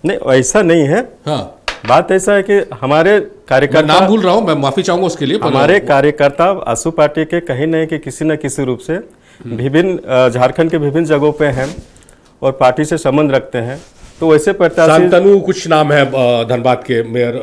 नहीं, ऐसा नहीं है। हाँ, बात ऐसा है कि हमारे कार्यकर्ता, नाम भूल रहा हूँ मैं, माफी चाहूंगा उसके लिए, हमारे कार्यकर्ता आजसू पार्टी के कहीं नहीं कि किसी न किसी रूप से विभिन्न झारखंड के विभिन्न जगहों पे हैं और पार्टी से संबंध रखते हैं। तो वैसे प्रत्याशी शांतनु कुछ नाम है धनबाद के मेयर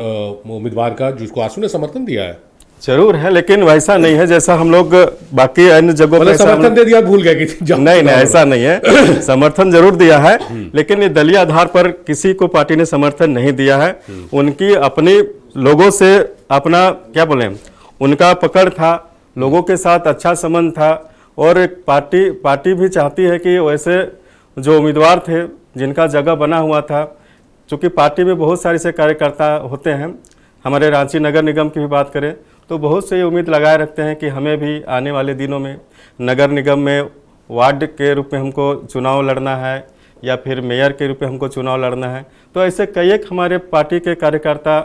उम्मीदवार का जिसको आजसू ने समर्थन दिया है। जरूर है, लेकिन वैसा नहीं है जैसा हम लोग बाकी अन्य जगहों पे समर्थन दे दिया, भूल गए कि नहीं, ऐसा नहीं है। समर्थन जरूर दिया है लेकिन ये दलीय आधार पर किसी को पार्टी ने समर्थन नहीं दिया है। उनकी अपनी लोगों से अपना क्या बोले, उनका पकड़ था, लोगों के साथ अच्छा संबंध था और पार्टी भी चाहती है कि वैसे जो उम्मीदवार थे जिनका जगह बना हुआ था, चूँकि पार्टी में बहुत सारे से कार्यकर्ता होते हैं, हमारे रांची नगर निगम की भी बात करें तो बहुत से उम्मीद लगाए रखते हैं कि हमें भी आने वाले दिनों में नगर निगम में वार्ड के रूप में हमको चुनाव लड़ना है या फिर मेयर के रूप में हमको चुनाव लड़ना है। तो ऐसे कई एक हमारे पार्टी के कार्यकर्ता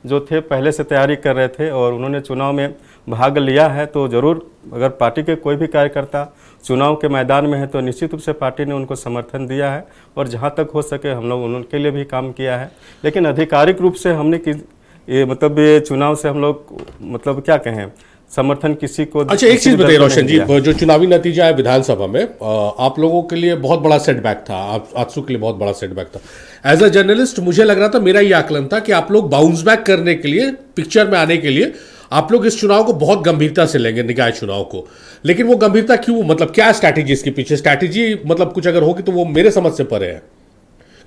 जो थे पहले से तैयारी कर रहे थे और उन्होंने चुनाव में भाग लिया है। तो ज़रूर अगर पार्टी के कोई भी कार्यकर्ता चुनाव के मैदान में है तो निश्चित रूप से पार्टी ने उनको समर्थन दिया है और जहां तक हो सके हम लोग उनके लिए भी काम किया है। लेकिन आधिकारिक रूप से हमने ये चुनाव से हम लोग मतलब क्या कहें, समर्थन किसी को। अच्छा, एक चीज बताइए रोशन जी, जो चुनावी नतीजा है विधानसभा में आप लोगों के लिए बहुत बड़ा सेटबैक था, आजसू के लिए बहुत बड़ा सेटबैक था। एज अ जर्नलिस्ट मुझे लग रहा था, मेरा ये आकलन था कि आप लोग बाउंस बैक करने के लिए, पिक्चर में आने के लिए आप लोग इस चुनाव को बहुत गंभीरता से लेंगे, निकाय चुनाव को। लेकिन वो गंभीरता क्यों, मतलब क्या स्ट्रैटेजी इसके पीछे? स्ट्रैटेजी मतलब कुछ अगर होगी तो वो मेरे समझ से परे है,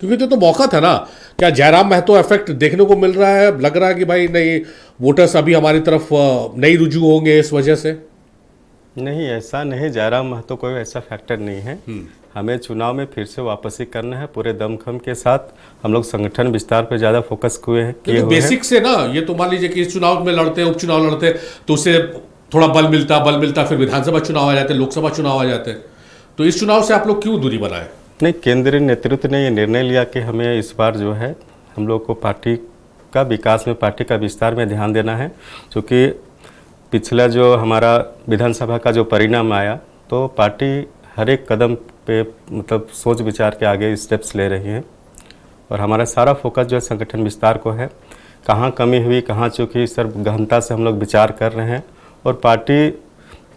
क्योंकि तो मौका था ना। क्या जयराम महतो इफेक्ट देखने को मिल रहा है? लग रहा है कि भाई नहीं, वोटर्स अभी हमारी तरफ नहीं रुजू होंगे इस वजह से? नहीं, ऐसा नहीं, जयराम महतो कोई ऐसा फैक्टर नहीं है। हमें चुनाव में फिर से वापसी करना है पूरे दमखम के साथ। हम लोग संगठन विस्तार पर ज़्यादा फोकस किए हैं। बेसिक से ना, ये तो मान लीजिए कि इस चुनाव में लड़ते, उपचुनाव लड़ते तो उससे थोड़ा बल मिलता, फिर विधानसभा चुनाव आ जाते, लोकसभा चुनाव आ जाते, तो इस चुनाव से आप लोग क्यों दूरी बनाए? नहीं, केंद्रीय नेतृत्व ने ये निर्णय लिया कि हमें इस बार जो है हम लोग को पार्टी का विकास में, पार्टी का विस्तार में ध्यान देना है। क्योंकि पिछला जो हमारा विधानसभा का जो परिणाम आया, तो पार्टी हर एक कदम पे मतलब सोच विचार के आगे स्टेप्स ले रही है और हमारा सारा फोकस जो है संगठन विस्तार को है। कहाँ कमी हुई, कहाँ चूकी, सर गहनता से हम लोग विचार कर रहे हैं और पार्टी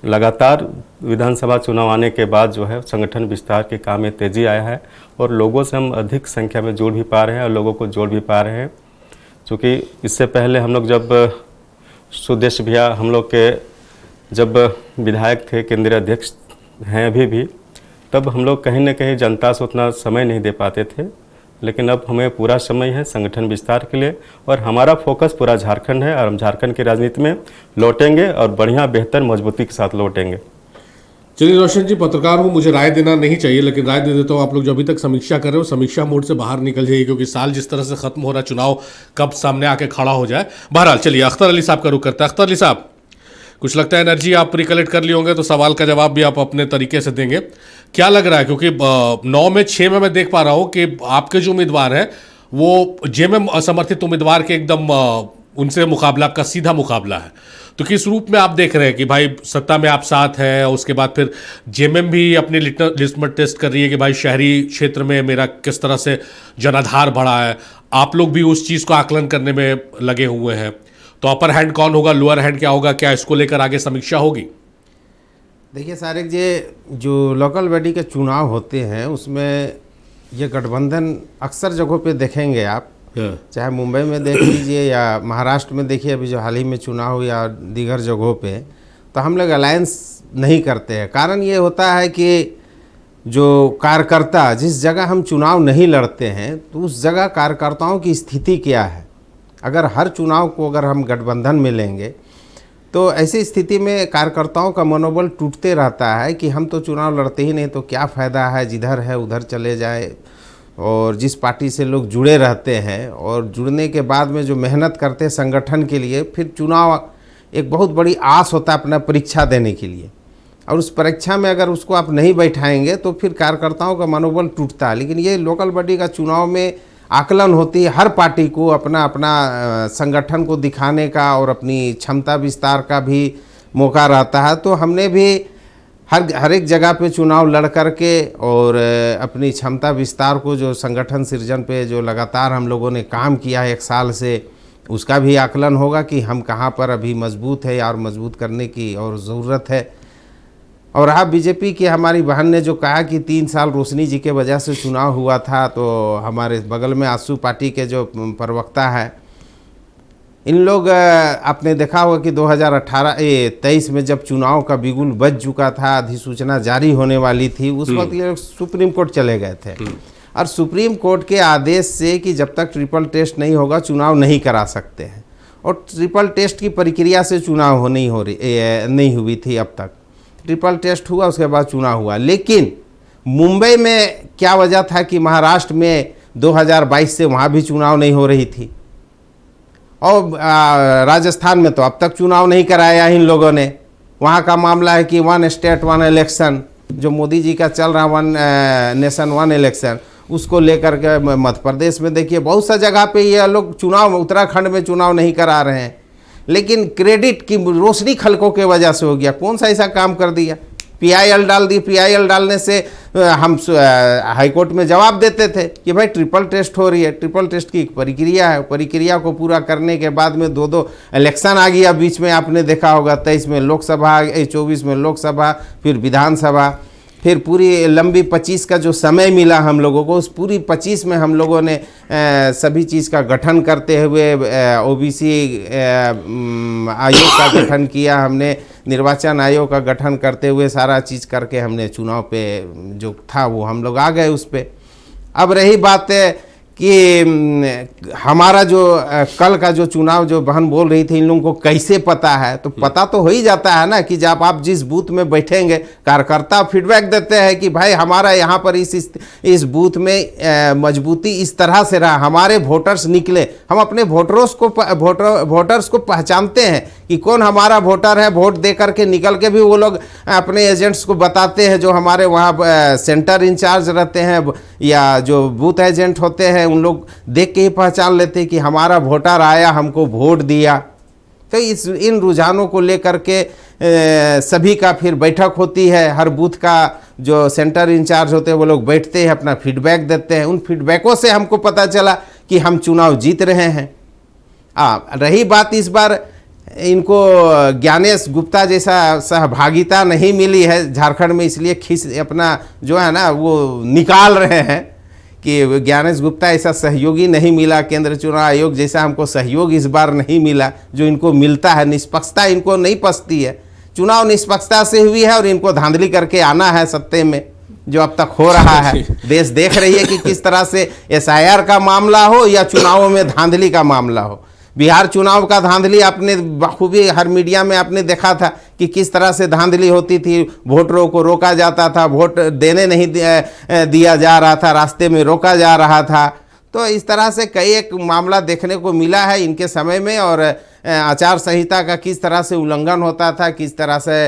लगातार विधानसभा चुनाव आने के बाद जो है संगठन विस्तार के काम में तेज़ी आया है और लोगों से हम अधिक संख्या में जोड़ भी पा रहे हैं और लोगों को जोड़ भी पा रहे हैं। क्योंकि इससे पहले हम लोग जब सुदेश भैया हम लोग के जब विधायक थे, केंद्रीय अध्यक्ष हैं अभी भी, तब हम लोग कहीं ना कहीं जनता से उतना समय नहीं दे पाते थे। लेकिन अब हमें पूरा समय है संगठन विस्तार के लिए और हमारा फोकस पूरा झारखंड है और हम झारखंड की राजनीति में लौटेंगे और बढ़िया बेहतर मजबूती के साथ लौटेंगे। चलिए रोशन जी, पत्रकार हूँ, मुझे राय देना नहीं चाहिए लेकिन राय दे देता हूँ। आप लोग जो अभी तक समीक्षा कर रहे हो, समीक्षा मोड से बाहर निकल जाइए, क्योंकि साल जिस तरह से खत्म हो रहा है, चुनाव कब सामने आके खड़ा हो जाए। बहरहाल चलिए अख्तर अली साहब का रुख करता है। अख्तर अली साहब, कुछ लगता है एनर्जी आप रिकलेक्ट कर लिए होंगे, तो सवाल का जवाब भी आप अपने तरीके से देंगे। क्या लग रहा है, क्योंकि 9 में 6 में मैं देख पा रहा हूँ कि आपके जो उम्मीदवार हैं वो जेएमएम समर्थित उम्मीदवार के एकदम उनसे मुकाबला, आपका सीधा मुकाबला है। तो किस रूप में आप देख रहे हैं कि भाई सत्ता में आप साथ हैं, उसके बाद फिर जेएमएम भी अपनी लिस्ट में टेस्ट कर रही है कि भाई शहरी क्षेत्र में मेरा किस तरह से जनाधार बढ़ा है, आप लोग भी उस चीज़ को आकलन करने में लगे हुए हैं। तो अपर हैंड कौन होगा, लोअर हैंड क्या होगा, क्या इसको लेकर आगे समीक्षा होगी? देखिए सारिक जी, जो लोकल बॉडी के चुनाव होते हैं उसमें ये गठबंधन अक्सर जगहों पे देखेंगे आप, चाहे मुंबई में देख लीजिए या महाराष्ट्र में देखिए, अभी जो हाल ही में चुनाव या दीगर जगहों पे, तो हम लोग अलायंस नहीं करते हैं। कारण ये होता है कि जो कार्यकर्ता, जिस जगह हम चुनाव नहीं लड़ते हैं तो उस जगह कार्यकर्ताओं की स्थिति क्या है। अगर हर चुनाव को अगर हम गठबंधन में लेंगे तो ऐसी स्थिति में कार्यकर्ताओं का मनोबल टूटते रहता है कि हम तो चुनाव लड़ते ही नहीं, तो क्या फ़ायदा है, जिधर है उधर चले जाए। और जिस पार्टी से लोग जुड़े रहते हैं और जुड़ने के बाद में जो मेहनत करते हैं संगठन के लिए, फिर चुनाव एक बहुत बड़ी आस होता है अपना परीक्षा देने के लिए, और उस परीक्षा में अगर उसको आप नहीं बैठाएंगे तो फिर कार्यकर्ताओं का मनोबल टूटता है। लेकिन ये लोकल बॉडी का चुनाव में आकलन होती है, हर पार्टी को अपना अपना संगठन को दिखाने का और अपनी क्षमता विस्तार का भी मौका रहता है। तो हमने भी हर एक जगह पे चुनाव लड़ करके और अपनी क्षमता विस्तार को, जो संगठन सृजन पे जो लगातार हम लोगों ने काम किया है 1 साल से, उसका भी आकलन होगा कि हम कहाँ पर अभी मजबूत है और मजबूत करने की और ज़रूरत है। और आप बीजेपी की हमारी बहन ने जो कहा कि 3 साल रोशनी जी के वजह से चुनाव हुआ था, तो हमारे बगल में आसू पार्टी के जो प्रवक्ता है, इन लोग आपने देखा होगा कि 2023 में जब चुनाव का बिगुल बज चुका था, अधिसूचना जारी होने वाली थी, उस वक्त ये सुप्रीम कोर्ट चले गए थे और सुप्रीम कोर्ट के आदेश से कि जब तक ट्रिपल टेस्ट नहीं होगा चुनाव नहीं करा सकते हैं, और ट्रिपल टेस्ट की प्रक्रिया से चुनाव नहीं हुई थी अब तक। ट्रिपल टेस्ट हुआ, उसके बाद चुनाव हुआ। लेकिन मुंबई में क्या वजह था कि महाराष्ट्र में 2022 से वहाँ भी चुनाव नहीं हो रही थी, और राजस्थान में तो अब तक चुनाव नहीं कराया इन लोगों ने। वहाँ का मामला है कि 1 स्टेट 1 इलेक्शन, जो मोदी जी का चल रहा 1 नेशन 1 इलेक्शन, उसको लेकर के मध्य प्रदेश में देखिए बहुत सा जगह पे ये लोग चुनाव, उत्तराखंड में चुनाव नहीं करा रहे हैं, लेकिन क्रेडिट की रोशनी खलकों के वजह से हो गया। कौन सा ऐसा काम कर दिया? PIL डाल दी, PIL डालने से हम हाईकोर्ट में जवाब देते थे कि भाई ट्रिपल टेस्ट हो रही है, ट्रिपल टेस्ट की एक प्रक्रिया है, प्रक्रिया को पूरा करने के बाद में 2 इलेक्शन आ गया बीच में। आपने देखा होगा 23 में लोकसभा, 24 में लोकसभा, फिर विधानसभा, फिर पूरी लंबी 25 का जो समय मिला हम लोगों को, उस पूरी 25 में हम लोगों ने सभी चीज़ का गठन करते हुए OBC आयोग का गठन किया, हमने निर्वाचन आयोग का गठन करते हुए सारा चीज़ करके हमने चुनाव पे जो था वो हम लोग आ गए उस पर। अब रही बात कि हमारा जो कल का जो चुनाव जो बहन बोल रही थी इन लोगों को कैसे पता है, तो पता तो हो ही जाता है ना कि जब आप जिस बूथ में बैठेंगे कार्यकर्ता फीडबैक देते हैं कि भाई हमारा यहाँ पर इस बूथ में मजबूती इस तरह से रहा, हमारे वोटर्स निकले। हम अपने वोटर्स को पहचानते हैं कि कौन हमारा वोटर है। वोट दे करके निकल के भी वो लोग अपने एजेंट्स को बताते हैं, जो हमारे वहाँ सेंटर इंचार्ज रहते हैं या जो बूथ एजेंट होते हैं, उन लोग देख के ही पहचान लेते हैं कि हमारा वोटर आया, हमको वोट दिया। तो इन रुझानों को लेकर के सभी का फिर बैठक होती है। हर बूथ का जो सेंटर इंचार्ज होते हैं वो लोग बैठते हैं, अपना फीडबैक देते हैं। उन फीडबैकों से हमको पता चला कि हम चुनाव जीत रहे हैं। रही बात इस बार इनको ज्ञानेश गुप्ता जैसा सहभागिता नहीं मिली है झारखंड में, इसलिए खींच अपना जो है ना वो निकाल रहे हैं कि ज्ञानेश गुप्ता ऐसा सहयोगी नहीं मिला, केंद्र चुनाव आयोग जैसा हमको सहयोग इस बार नहीं मिला जो इनको मिलता है। निष्पक्षता इनको नहीं पसती है। चुनाव निष्पक्षता से हुई है और इनको धांधली करके आना है सत्ते में, जो अब तक हो रहा है। देश देख रही है कि किस तरह से SIR का मामला हो या चुनावों में धांधली का मामला हो। बिहार चुनाव का धांधली आपने बखूबी हर मीडिया में आपने देखा था कि किस तरह से धांधली होती थी। वोटरों को रोका जाता था, वोट देने नहीं दिया जा रहा था, रास्ते में रोका जा रहा था। तो इस तरह से कई एक मामला देखने को मिला है इनके समय में। और आचार संहिता का किस तरह से उल्लंघन होता था, किस तरह से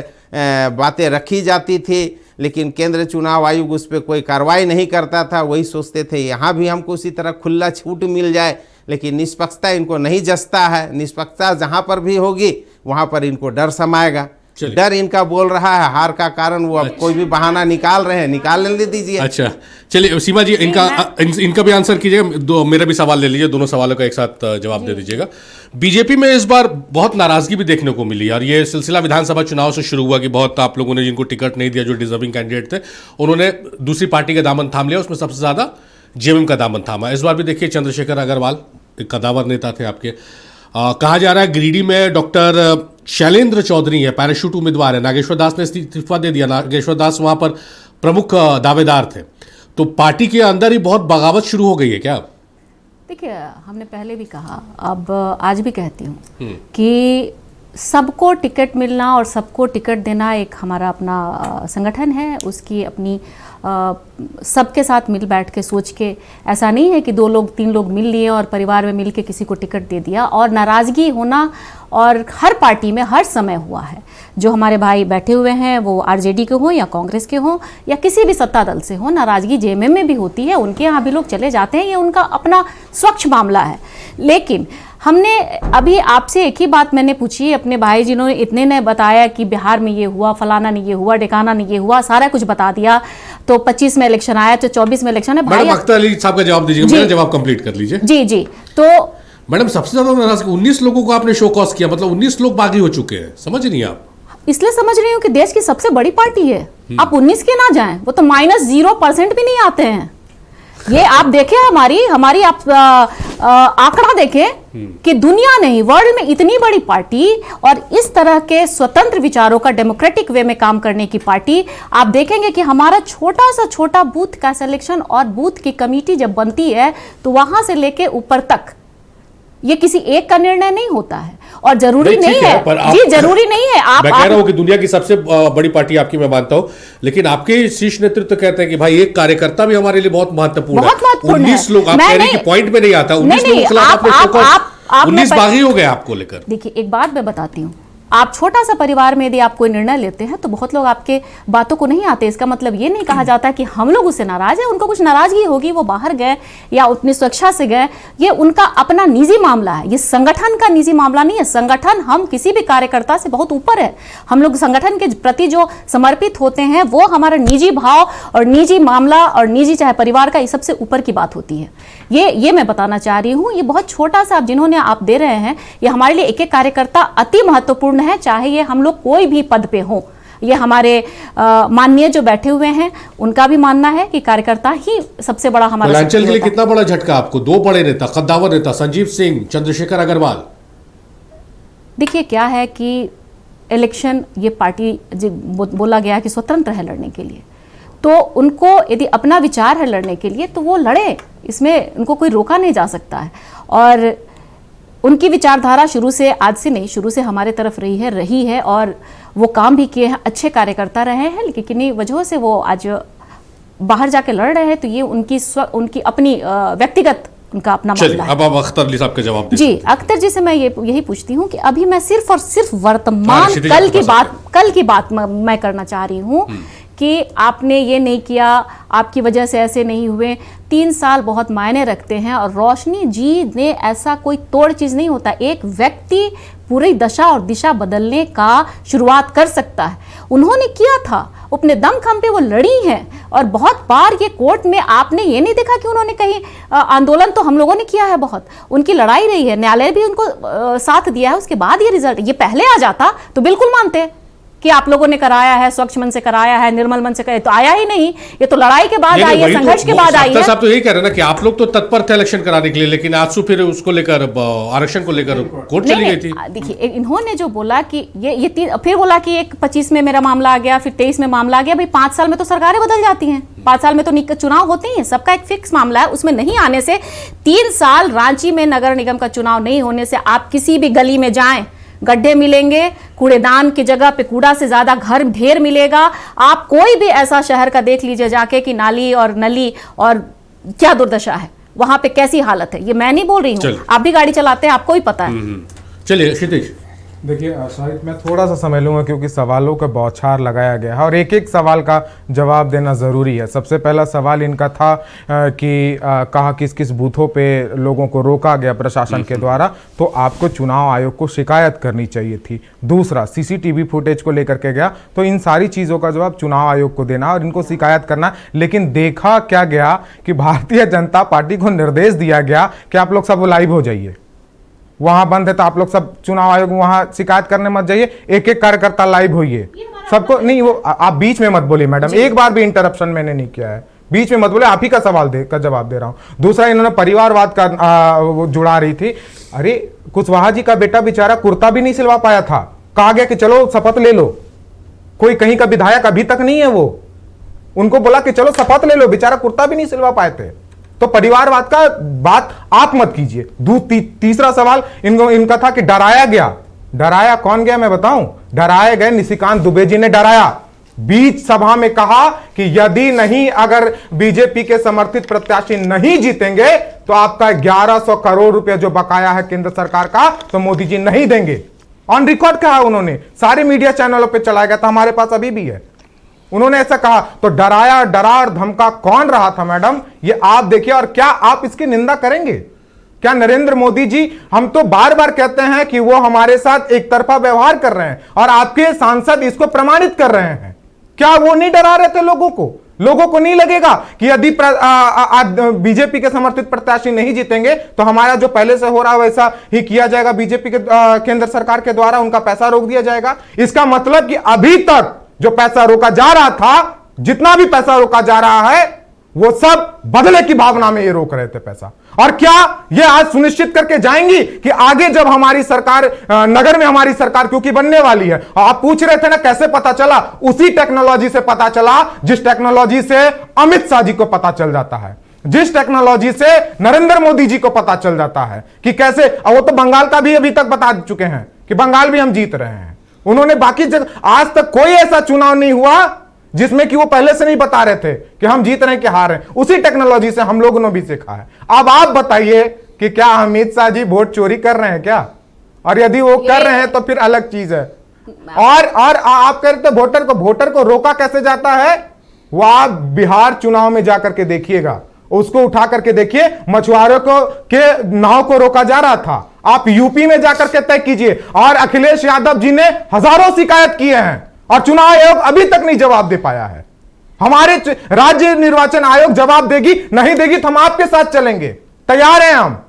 बातें रखी जाती थी, लेकिन केंद्र चुनाव आयोग उस पर कोई कार्रवाई नहीं करता था। वही सोचते थे यहाँ भी हमको उसी तरह खुला छूट मिल जाए, लेकिन निष्पक्षता इनको नहीं जचता है। निष्पक्षता जहाँ पर भी होगी वहाँ पर इनको डर समाएगा। डर इनका बोल रहा है, हार का कारण वो अब कोई भी बहाना निकाल रहे हैं, निकालने दीजिए। अच्छा चलिए सीमा जी, इनका भी आंसर कीजिएगा, मेरा भी सवाल ले लीजिए, दोनों सवालों का एक साथ जवाब दे दीजिएगा। बीजेपी में इस बार बहुत नाराजगी भी देखने को मिली और ये सिलसिला विधानसभा चुनाव से शुरू हुआ कि बहुत आप लोगों ने जिनको टिकट नहीं दिया, जो डिजर्विंग कैंडिडेट थे, उन्होंने दूसरी पार्टी का दामन थाम लिया। उसमें सबसे ज्यादा JMM का दामन थामा। इस बार भी देखिए चंद्रशेखर अग्रवाल एक कदावर नेता थे आपके। कहा जा रहा है गिरिडीह में डॉक्टर शैलेंद्र चौधरी है, पैराशूट उम्मीदवार है। नागेश्वर दास ने इस्तीफा दे दिया। नागेश्वर दास वहां पर प्रमुख दावेदार थे। तो पार्टी के अंदर ही बहुत बगावत शुरू हो गई है क्या? देखिए, हमने पहले भी कहा, अब आज भी कहती हूँ कि सबको टिकट मिलना और सबको टिकट देना एक हमारा अपना संगठन है, उसकी अपनी सबके साथ मिल बैठ के सोच के, ऐसा नहीं है कि 2 लोग 3 लोग मिल लिए और परिवार में मिल के किसी को टिकट दे दिया। और नाराज़गी होना और हर पार्टी में हर समय हुआ है। जो हमारे भाई बैठे हुए हैं वो RJD के हों या कांग्रेस के हों या किसी भी सत्ता दल से हो, नाराज़गी JMM में भी होती है। उनके यहाँ भी लोग चले जाते हैं, ये उनका अपना स्वच्छ मामला है। लेकिन हमने अभी आपसे एक ही बात मैंने पूछी, अपने भाई जिन्होंने इतने ने बताया कि बिहार में ये हुआ, फलाना ने ये हुआ, ढिकाना ने ये हुआ, सारा कुछ बता दिया। तो 25 में इलेक्शन आया तो 24 में इलेक्शन है। मैडम अख्तर अली साहब का जवाब दीजिए, मेरा जवाब कंप्लीट कर लीजिए। जी तो मैडम सबसे ज्यादा नाराजगी 19 लोगों को आपने शो कॉज किया, मतलब 19 लोग बागी हो चुके हैं। समझ नहीं आप? इसलिए समझ रही हूँ कि देश की सबसे बड़ी पार्टी है। आप 19 के ना जाएं, वो तो -0% भी नहीं आते हैं। ये आप देखें, हमारी आप आंकड़ा देखें कि दुनिया नहीं, वर्ल्ड में इतनी बड़ी पार्टी और इस तरह के स्वतंत्र विचारों का डेमोक्रेटिक वे में काम करने की पार्टी, आप देखेंगे कि हमारा छोटा सा छोटा बूथ का सिलेक्शन और बूथ की कमेटी जब बनती है तो वहां से लेके ऊपर तक ये किसी एक का निर्णय नहीं होता है। और जरूरी नहीं है, जी जरूरी नहीं है। मैं कह रहा हूं कि दुनिया की सबसे बड़ी पार्टी आपकी, मैं मानता हूं, लेकिन आपके शीर्ष नेतृत्व कहते हैं कि भाई एक कार्यकर्ता भी हमारे लिए बहुत महत्वपूर्ण है। 19 लोग आप कह रहे हैं कि पॉइंट में नहीं आता, 19 लोगों के खिलाफ आपने 19 बागी हो गए आपको लेकर। देखिए, एक बात मैं बताती हूँ, आप छोटा सा परिवार में यदि आप कोई निर्णय लेते हैं तो बहुत लोग आपके बातों को नहीं आते। इसका मतलब ये नहीं कहा जाता कि हम लोग उससे नाराज हैं। उनको कुछ नाराजगी होगी, वो बाहर गए या उतनी सुरक्षा से गए, ये उनका अपना निजी मामला है। ये संगठन का निजी मामला नहीं है। संगठन, हम किसी भी कार्यकर्ता से बहुत ऊपर है। हम लोग संगठन के प्रति जो समर्पित होते हैं वो हमारा निजी भाव और निजी मामला और निजी चाहे परिवार का, ये सबसे ऊपर की बात होती है। ये मैं बताना चाह रही हूँ। ये बहुत छोटा सा जिन्होंने आप दे रहे हैं, ये हमारे लिए एक एक कार्यकर्ता अति महत्वपूर्ण है, चाहे ये हम लोग कोई भी पद पे हो। ये हमारे माननीय जो बैठे हुए हैं उनका भी मानना है कि कार्यकर्ता ही सबसे बड़ा हमारा। पूर्वांचल के लिए कितना बड़ा झटका आपको? 2 बड़े नेता, कद्दावर नेता संजीव सिंह, चंद्रशेखर अग्रवाल। देखिए, क्या है कि इलेक्शन, ये पार्टी बोला गया कि स्वतंत्र है लड़ने के लिए, तो उनको यदि अपना विचार है लड़ने के लिए तो वो लड़े, इसमें उनको कोई रोका नहीं जा सकता है। और उनकी विचारधारा शुरू से, आज से नहीं, शुरू से हमारे तरफ रही है और वो काम भी किए हैं, अच्छे कार्यकर्ता रहे हैं, लेकिन किन्हीं वजहों से वो आज बाहर जाके लड़ रहे हैं। तो ये उनकी अपनी व्यक्तिगत, उनका अपना मामला है। अब आप अख्तर अली साहब के जवाब दीजिए। जी, अख्तर जी से मैं यही पूछती हूँ कि अभी मैं सिर्फ और सिर्फ वर्तमान कल की बात मैं करना चाह रही हूँ कि आपने ये नहीं किया, आपकी वजह से ऐसे नहीं हुए। 3 साल बहुत मायने रखते हैं और रोशनी जी ने ऐसा कोई तोड़ चीज़ नहीं होता। एक व्यक्ति पूरी दशा और दिशा बदलने का शुरुआत कर सकता है। उन्होंने किया था, अपने दमखम पे वो लड़ी हैं और बहुत बार ये कोर्ट में आपने ये नहीं देखा कि उन्होंने कहीं आंदोलन तो हम लोगों ने किया है, बहुत उनकी लड़ाई रही है, न्यायालय भी उनको साथ दिया है। उसके बाद ये रिजल्ट, ये पहले आ जाता तो बिल्कुल मानते कि आप लोगों ने कराया है, स्वच्छ मन से कराया है, निर्मल मन से कराया, तो आया ही नहीं। ये तो लड़ाई के बाद आई है, संघर्ष के बाद आई है। साहब तो यही कह रहे हैं ना कि आप लोग तो तत्पर थे इलेक्शन कराने के लिए, लेकिन आजसू फिर उसको लेकर, आरक्षण को लेकर कोर्ट चली गई थी। देखिए, इन्होंने जो बोला कि ये फिर बोला कि 25 में मेरा मामला आ गया, फिर 23 में मामला आ गया। भाई 5 साल में तो सरकारें बदल जाती हैं, 5 साल में तो चुनाव होते ही हैं, सबका एक फिक्स मामला है। उसमें नहीं आने से 3 साल रांची में नगर निगम का चुनाव नहीं होने से आप किसी भी गली में जाएं, गड्ढे मिलेंगे, कूड़ेदान की जगह पे कूड़ा से ज्यादा घर ढेर मिलेगा। आप कोई भी ऐसा शहर का देख लीजिए जाके कि नाली और नली और क्या दुर्दशा है, वहां पे कैसी हालत है। ये मैं नहीं बोल रही हूँ, आप भी गाड़ी चलाते हैं, आपको ही पता है। चलिए क्षितिज। देखिए शाहिद, मैं थोड़ा सा समय लूँगा क्योंकि सवालों का बौछार लगाया गया है और एक एक सवाल का जवाब देना ज़रूरी है। सबसे पहला सवाल इनका था कि कहा किस किस बूथों पे लोगों को रोका गया प्रशासन के द्वारा, तो आपको चुनाव आयोग को शिकायत करनी चाहिए थी। दूसरा, सीसीटीवी फुटेज को लेकर के गया, तो इन सारी चीज़ों का जवाब चुनाव आयोग को देना और इनको शिकायत करना। लेकिन देखा क्या गया कि भारतीय जनता पार्टी को निर्देश दिया गया कि आप लोग सब लाइव हो जाइए, वहां बंद है तो आप लोग सब चुनाव आयोग वहां शिकायत करने मत जाइए, एक एक कार्यकर्ता लाइव होइए सबको। नहीं, वो आप बीच में मत बोलिए मैडम, एक बार भी इंटरप्शन मैंने नहीं किया है, बीच में मत बोले, आप ही का सवाल का जवाब दे रहा हूं। दूसरा, इन्होंने परिवारवाद का जुड़ा रही थी। अरे कुशवाहा जी का बेटा बेचारा कुर्ता भी नहीं सिलवा पाया था, कहा गया कि चलो शपथ ले लो। कोई कहीं का विधायक अभी तक नहीं है, वो उनको बोला कि चलो शपथ ले लो, बेचारा कुर्ता भी नहीं सिलवा पाए थे। तो परिवारवाद का बात आप मत कीजिए। तीसरा सवाल इनका था कि डराया गया। डराया कौन गया मैं बताऊं? डराए गए निशिकांत दुबे जी ने डराया। बीच सभा में कहा कि यदि नहीं, अगर बीजेपी के समर्थित प्रत्याशी नहीं जीतेंगे तो आपका 1100 करोड़ रुपया जो बकाया है केंद्र सरकार का, तो मोदी जी नहीं देंगे। ऑन रिकॉर्ड कहा उन्होंने, सारे मीडिया चैनलों पर चलाया गया था, हमारे पास अभी भी है। उन्होंने ऐसा कहा। तो डराया, डरा और धमका कौन रहा था मैडम, ये आप देखिए। और क्या आप इसकी निंदा करेंगे? क्या नरेंद्र मोदी जी, हम तो बार बार कहते हैं कि वो हमारे साथ एक तरफा व्यवहार कर रहे हैं और आपके सांसद इसको प्रमाणित कर रहे हैं। क्या वो नहीं डरा रहे थे लोगों को? लोगों को नहीं लगेगा कि यदि बीजेपी के समर्थित प्रत्याशी नहीं जीतेंगे तो हमारा जो पहले से हो रहा है वैसा ही किया जाएगा, बीजेपी के केंद्र सरकार के द्वारा उनका पैसा रोक दिया जाएगा। इसका मतलब कि अभी तक जो पैसा रोका जा रहा था, जितना भी पैसा रोका जा रहा है, वो सब बदले की भावना में ये रोक रहे थे पैसा। और क्या ये आज सुनिश्चित करके जाएंगी कि आगे जब हमारी सरकार, नगर में हमारी सरकार क्योंकि बनने वाली है, आप पूछ रहे थे ना कैसे पता चला, उसी टेक्नोलॉजी से पता चला जिस टेक्नोलॉजी से अमित शाह जी को पता चल जाता है, जिस टेक्नोलॉजी से नरेंद्र मोदी जी को पता चल जाता है कि कैसे। वो तो बंगाल का भी अभी तक बता चुके हैं कि बंगाल भी हम जीत रहे हैं। उन्होंने बाकी जगह, आज तक कोई ऐसा चुनाव नहीं हुआ जिसमें कि वो पहले से नहीं बता रहे थे कि हम जीत रहे हैं कि हार रहे हैं। उसी टेक्नोलॉजी से हम लोगों ने भी सीखा है। अब आप बताइए कि क्या अमित शाह जी वोट चोरी कर रहे हैं क्या? और यदि वो कर रहे हैं तो फिर अलग चीज है। और आप कहते वोटर को रोका कैसे जाता है, वो आप बिहार चुनाव में जाकर के देखिएगा, उसको उठा करके देखिए। मछुआरों को के नाव को रोका जा रहा था, आप यूपी में जाकर के तय कीजिए। और अखिलेश यादव जी ने हजारों शिकायत किए हैं और चुनाव आयोग अभी तक नहीं जवाब दे पाया है। हमारे राज्य निर्वाचन आयोग जवाब देगी, नहीं देगी तो हम आपके साथ चलेंगे, तैयार हैं हम।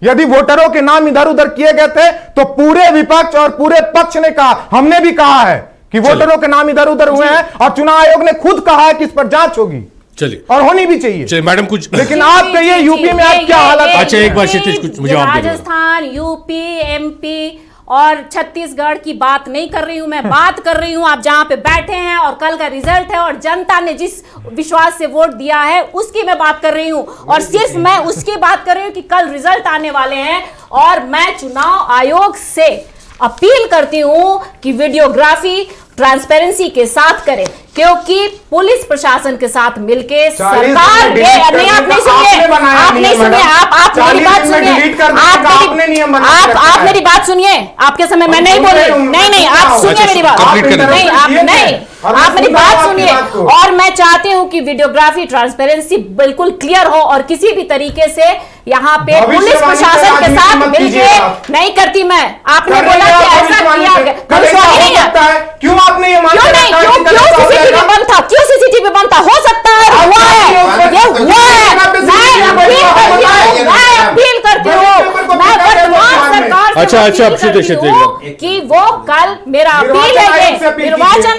यदि वोटरों के नाम इधर उधर किए गए थे तो पूरे विपक्ष और पूरे पक्ष ने कहा, हमने भी कहा है कि वोटरों के नाम इधर उधर हुए हैं और चुनाव आयोग ने खुद कहा है कि इस पर जांच होगी। चलिए, और होनी भी चाहिए। चलिए मैडम कुछ, लेकिन आप कहिए यूपी में आज क्या हालत है? अच्छा एक बार क्षितिज कुछ मुझे राजस्थान, यूपी, एमपी और छत्तीसगढ़ की बात नहीं कर रही हूं, मैं बात कर रही हूं आप जहां पे बैठे हैं और कल का रिजल्ट है और जनता ने जिस विश्वास से वोट दिया है उसकी मैं बात कर रही हूं। और सिर्फ मैं उसकी बात कर रही हूं कि कल रिजल्ट आने वाले हैं और मैं चुनाव आयोग से अपील करती हूं कि वीडियोग्राफी ट्रांसपेरेंसी के साथ करें, क्योंकि पुलिस प्रशासन के साथ मिलके सरकार नहीं, आप नहीं सुनिए, आप नहीं सुनिए, आप मेरी बात सुनिए, आप मेरी बात सुनिए, आपके समय मैं नहीं बोली, नहीं आप सुनिए मेरी बात, नहीं आप मेरी बात सुनिए। और मैं चाहती हूं कि वीडियोग्राफी ट्रांसपेरेंसी बिल्कुल क्लियर हो और किसी भी तरीके से यहाँ पे पुलिस प्रशासन के साथ मिलके नहीं करती मैं। आपने बोला कि ऐसा किया, क्यों आपने ये माना? क्यों सीसीटीवी बंद था? क्यों सीसीटीवी बंद था? हो सकता है हुआ है, ये हुआ है, मैं अपील करती हूँ, मैं वर्तमान सरकार से अपील करती हूँ कि वो कल मेरा अपील है ये निर्वाचन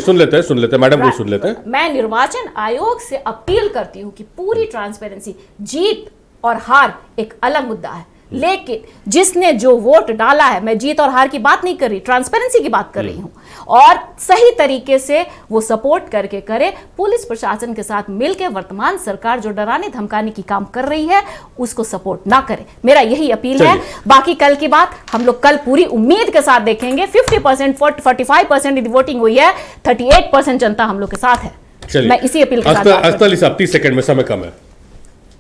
सुन लेते हैं मैडम को सुन लेते हैं। मैं निर्वाचन आयोग से अपील करती हूँ कि पूरी ट्रांसपेरेंसी, जीत और हार एक अलग मुद्दा है, लेकिन जिसने जो वोट डाला है, मैं जीत और हार की बात नहीं कर रही, ट्रांसपेरेंसी की बात कर रही हूं, और सही तरीके से वो सपोर्ट करके करे, पुलिस प्रशासन के साथ मिलकर वर्तमान सरकार जो डराने धमकाने की काम कर रही है उसको सपोर्ट ना करे। मेरा यही अपील है। बाकी कल की बात हम लोग कल पूरी उम्मीद के साथ देखेंगे। 50% 45% वोटिंग हुई है, 38% जनता हम लोग के साथ है। मैं इसी अपील के साथ 30 सेकंड में समय कम है।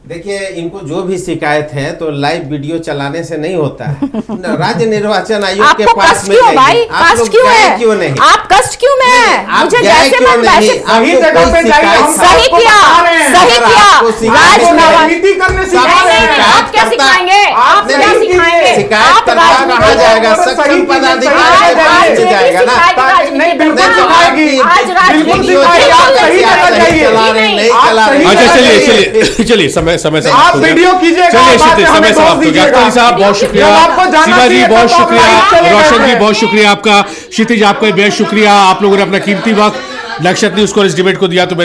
देखिए, इनको जो भी शिकायत है तो लाइव वीडियो चलाने से नहीं होता है। राज्य निर्वाचन आयोग के पास में भाई कष्ट क्यों है? क्यों नहीं? आप कष्ट क्यों में है? मुझे जैसे मन वैसे सही जगह पे जाइए। सही किया राजनीति करने सिखाएंगे। आप क्या सिखाएंगे? आप क्या सिखाएंगे? शिकायत करना कहा जाएगा, सक्षम पदाधिकारी जाएगा ना। आज राजनीति चलिए समय आप वीडियो कीजिएगा। चलिए समय समाप्त हो गया। अख्तर साहब बहुत शुक्रिया, सीमा जी बहुत शुक्रिया, रोशन जी बहुत शुक्रिया आपका, क्षितिज आपका बेहद शुक्रिया। आप लोगों ने अपना कीमती वक्त नक्षत्र न्यूज को इस डिबेट को दिया। तो